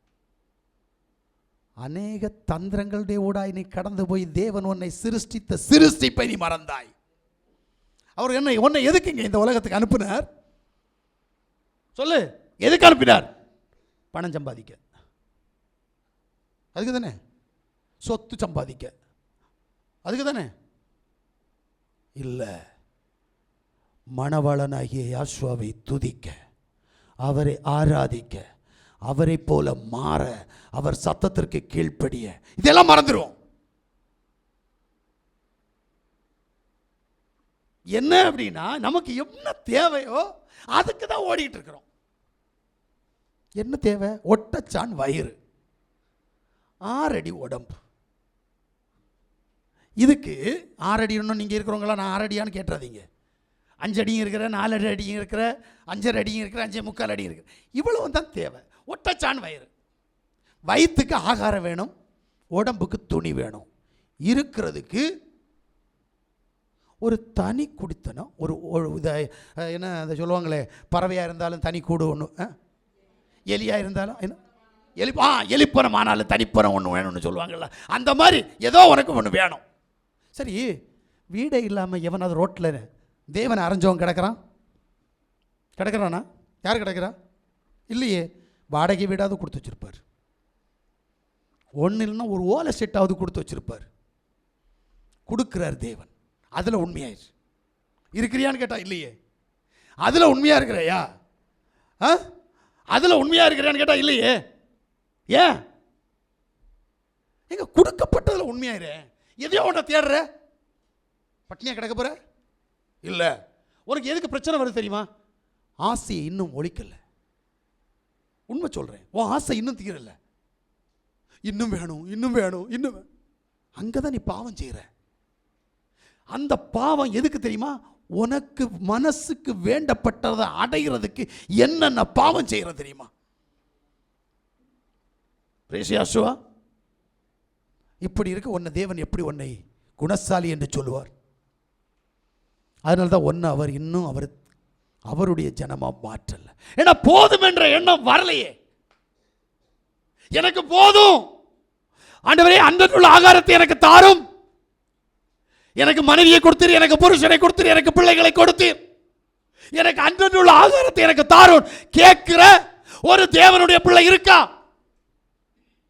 அநேக தந்திரங்களுடைய ஊடாய் நீ கடந்து போய் தேவன் உன்னை சிருஷ்டித்த சிருஷ்டிப்பை நீ மறந்தாய். அவர் உன்னை எதுக்குங்க இந்த உலகத்துக்கு அனுப்பினார்? சொல்லு, எதுக்கு அனுப்பினார்? பணம் சம்பாதிக்க, அதுக்கு தானே. சொத்து சம்பாதிக்க, அதுக்கு தானே. இல்லை, மணவாளனாகிய யாசுவாவை துதிக்க, அவரை ஆராதிக்க, அவரை போல மாற, அவர் சத்தத்திற்கு கீழ்ப்படிய, இதெல்லாம் மறந்துடுவோம். என்ன அப்படின்னா, நமக்கு என்ன தேவையோ அதுக்கு தான் ஓடிட்டு இருக்கிறோம். என்ன தேவை? ஒட்டச்சான் வயிறு, 6 அடி உடம்பு. இதுக்கு 6 அடி இன்னும் நீங்கள் இருக்கிறவங்களா நான் 6 அடியான்னு கேட்டுறாதீங்க. 5 அடியும் இருக்கிற, 4 அடியும் இருக்கிற, 5 அடியும் இருக்கிற, 5.25 அடியும் இருக்கிற, இவ்வளவு தான் தேவை. ஒட்டச்சான் வயிறு. வயிற்றுக்கு ஆகாரம் வேணும், உடம்புக்கு துணி வேணும், இருக்கிறதுக்கு ஒரு தனி குடித்தனம். ஒரு என்ன அதை சொல்லுவாங்களே, பறவையாக இருந்தாலும் தனி கூடு ஒன்று, எலியாக இருந்தாலும் என்ன எலிப்பனம் ஆனாலும் தனிப்பனம் ஒன்று வேணும்னு சொல்லுவாங்கள்ல, அந்த மாதிரி ஏதோ உனக்கு ஒன்று வேணும். சரி, வீடே இல்லாமல் எவனாவது ரோட்டில் தேவனை அரைஞ்சவன் கிடக்கிறானா? யார் கிடக்கிறா? இல்லையே. வாடகை வீடாவது கொடுத்து வச்சுருப்பார், ஒன்று இல்லைன்னா ஒரு ஓலை செட்டாவது கொடுத்து வச்சுருப்பார். கொடுக்குறார் தேவன். அதில் உண்மையாயிரு இருக்கிறியான்னு கேட்டால் இல்லையே. அதில் உண்மையாக இருக்கிறையா? அதில் உண்மையாக இருக்கிறான்னு கேட்டால் இல்லையே. ஏன்? எங்க கொடுக்கப்பட்டதில் உண்மையாயிரு. எதையோ உன்னை தேடுற, பட்னியாக கிடக்க போற இல்லை. உனக்கு எதுக்கு பிரச்சனை வருது தெரியுமா? ஆசையை இன்னும் ஒழிக்கல. உண்மை சொல்கிறேன், உன் ஆசை இன்னும் தீரல. இன்னும் வேணும், இன்னும் வேணும், இன்னும் வேணும். அங்கே தான் நீ பாவம் செய்கிற. அந்த பாவம் எதுக்கு தெரியுமா? உனக்கு மனசுக்கு வேண்டப்பட்டதை அடைகிறதுக்கு என்னென்ன பாவம் செய்கிற தெரியுமா? பிரேசியாசுவா, இப்படி இருக்க உன்னை தேவன் எப்படி உன்னை குணசாலி என்று சொல்லுவார்? அதனால தான் ஒன்று அவர் இன்னும் அவருடைய ஜனமாக மாற்றல. ஏன்னா போதும் என்ற எண்ணம் வரலையே. எனக்கு போதும் ஆண்டவரே, அன்றைய ஆகாரத்தை எனக்கு தாரும், எனக்கு மனைவியை கொடுத்தீர், எனக்கு புருஷனை கொடுத்தீர், எனக்கு பிள்ளைகளை கொடுத்தீர், எனக்கு அன்றைய ஆகாரத்தை எனக்கு தாரும் கேட்கிற ஒரு தேவனுடைய பிள்ளை இருக்கா?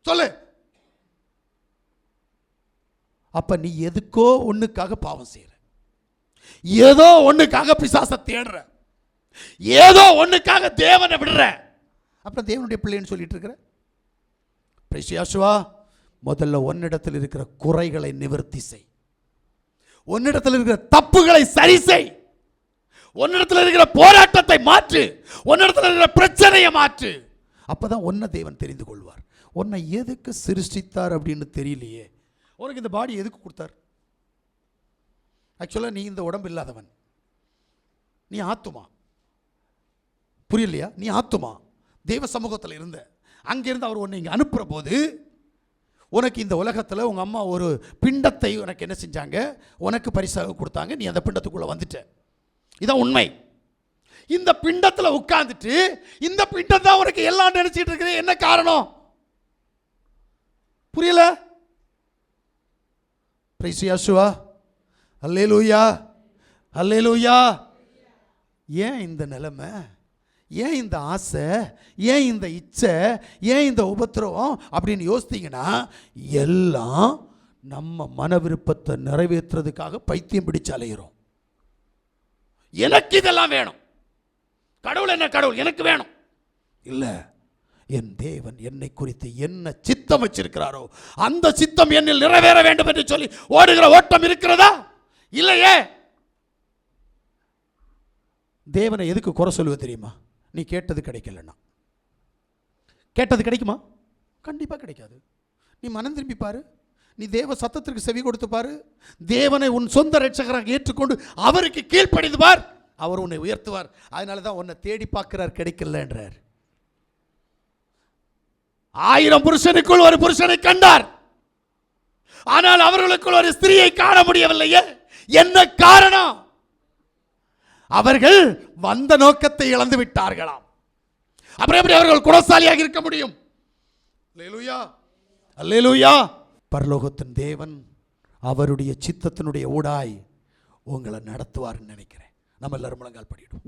சொல்லு. அப்ப நீ எதுக்கோ ஒண்ணுக்காக பாவம் செய்யற, ஏதோ ஒண்ணுக்காக பிசாசை தேடுற, ஏதோ ஒண்ணுக்காக தேவனை விடுற. அப்புறம் தேவனுடைய பிள்ளைன்னு சொல்லிட்டு இருக்கிற. பிரேசியாசுவா, முதல்ல உன்னிடத்தில் இருக்கிற குறைகளை நிவர்த்தி செய், உன்னிடத்தில் இருக்கிற தப்புகளை சரி செய், உன்னிடத்தில் இருக்கிற போராட்டத்தை மாற்று, உன்னிடத்தில் இருக்கிற பிரச்சனையை மாற்று. அப்பதான் உன்னை தேவன் தெரிந்து கொள்வார். உன்னை எதுக்கு சிருஷ்டித்தார் அப்படின்னு தெரியலையே. உனக்கு இந்த பாடி எதுக்கு கொடுத்தார்? ஆக்சுவலாக நீ இந்த உடம்பு இல்லாதவன், நீ ஆத்துமா. புரியலையா? நீ ஆத்துமா, தெய்வ சமூகத்தில் இருந்த. அங்கிருந்து அவர் உன்னை இங்கே அனுப்புகிற போது உனக்கு இந்த உலகத்தில் உங்கள் அம்மா ஒரு பிண்டத்தை உனக்கு என்ன செஞ்சாங்க? உனக்கு பரிசாக கொடுத்தாங்க. நீ அந்த பிண்டத்துக்குள்ளே வந்துட்ட. இதான் உண்மை. இந்த பிண்டத்துல உட்கார்ந்துட்டு இந்த பிண்டம் தான் உனக்கு எல்லாம் நினைச்சிட்டு இருக்குது. என்ன காரணம்? புரியல? பிரைஸ் யேசுவா, அல்லேலூயா, அல்லேலூயா. ஏன் இந்த நிலைமை? ஏன் இந்த ஆசை? ஏன் இந்த இச்சை? ஏன் இந்த உபத்திரவம் அப்படின்னு யோசித்தீங்கன்னா, எல்லாம் நம்ம மன விருப்பத்தை நிறைவேற்றுறதுக்காக பைத்தியம் பிடிச்சு அலைகிறோம். எனக்கு இதெல்லாம் வேணும், கடவுள் என்ன கடவுள் எனக்கு வேணும் இல்லை. என் தேவன் என்னை குறித்து என்ன சித்தம் வச்சிருக்கிறாரோ அந்த சித்தம் என்னில் நிறைவேற வேண்டும் என்று சொல்லி ஓடுகிற ஓட்டம் இருக்கிறதா? இல்லையே. தேவனை எதுக்கு குறை சொல்லுவது தெரியுமா? நீ கேட்டது கிடைக்கலன்னா. கேட்டது கிடைக்குமா? கண்டிப்பாக கிடைக்காது. நீ மனம் திரும்பி பாரு, நீ தேவ சத்தத்திற்கு செவி கொடுத்து பாரு, தேவனை உன் சொந்த ரட்சகராக ஏற்றுக்கொண்டு அவருக்கு கீழ்ப்படிந்து பார், அவர் உன்னை உயர்த்துவார். அதனால தான் உன்னை தேடி பார்க்கிறார், கிடைக்கல என்றார். 1000 புருஷனுக்குள் ஒரு புருஷனை கண்டார், ஆனால் அவர்களுக்குள் ஒரு ஸ்திரீயை காண முடியவில்லையே. என்ன காரணம்? அவர்கள் வந்த நோக்கத்தை இழந்து விட்டார்களாம். அப்புறம் எப்படி அவர்கள் குணசாலியாக இருக்க முடியும்? அல்லேலூயா, அல்லேலூயா. பரலோகத்தின் தேவன் அவருடைய சித்தத்தினுடைய ஊடாய் உங்களை நடத்துவார்னு நினைக்கிறேன். நம்ம எல்லாரும் முழங்கால் படியிடும்.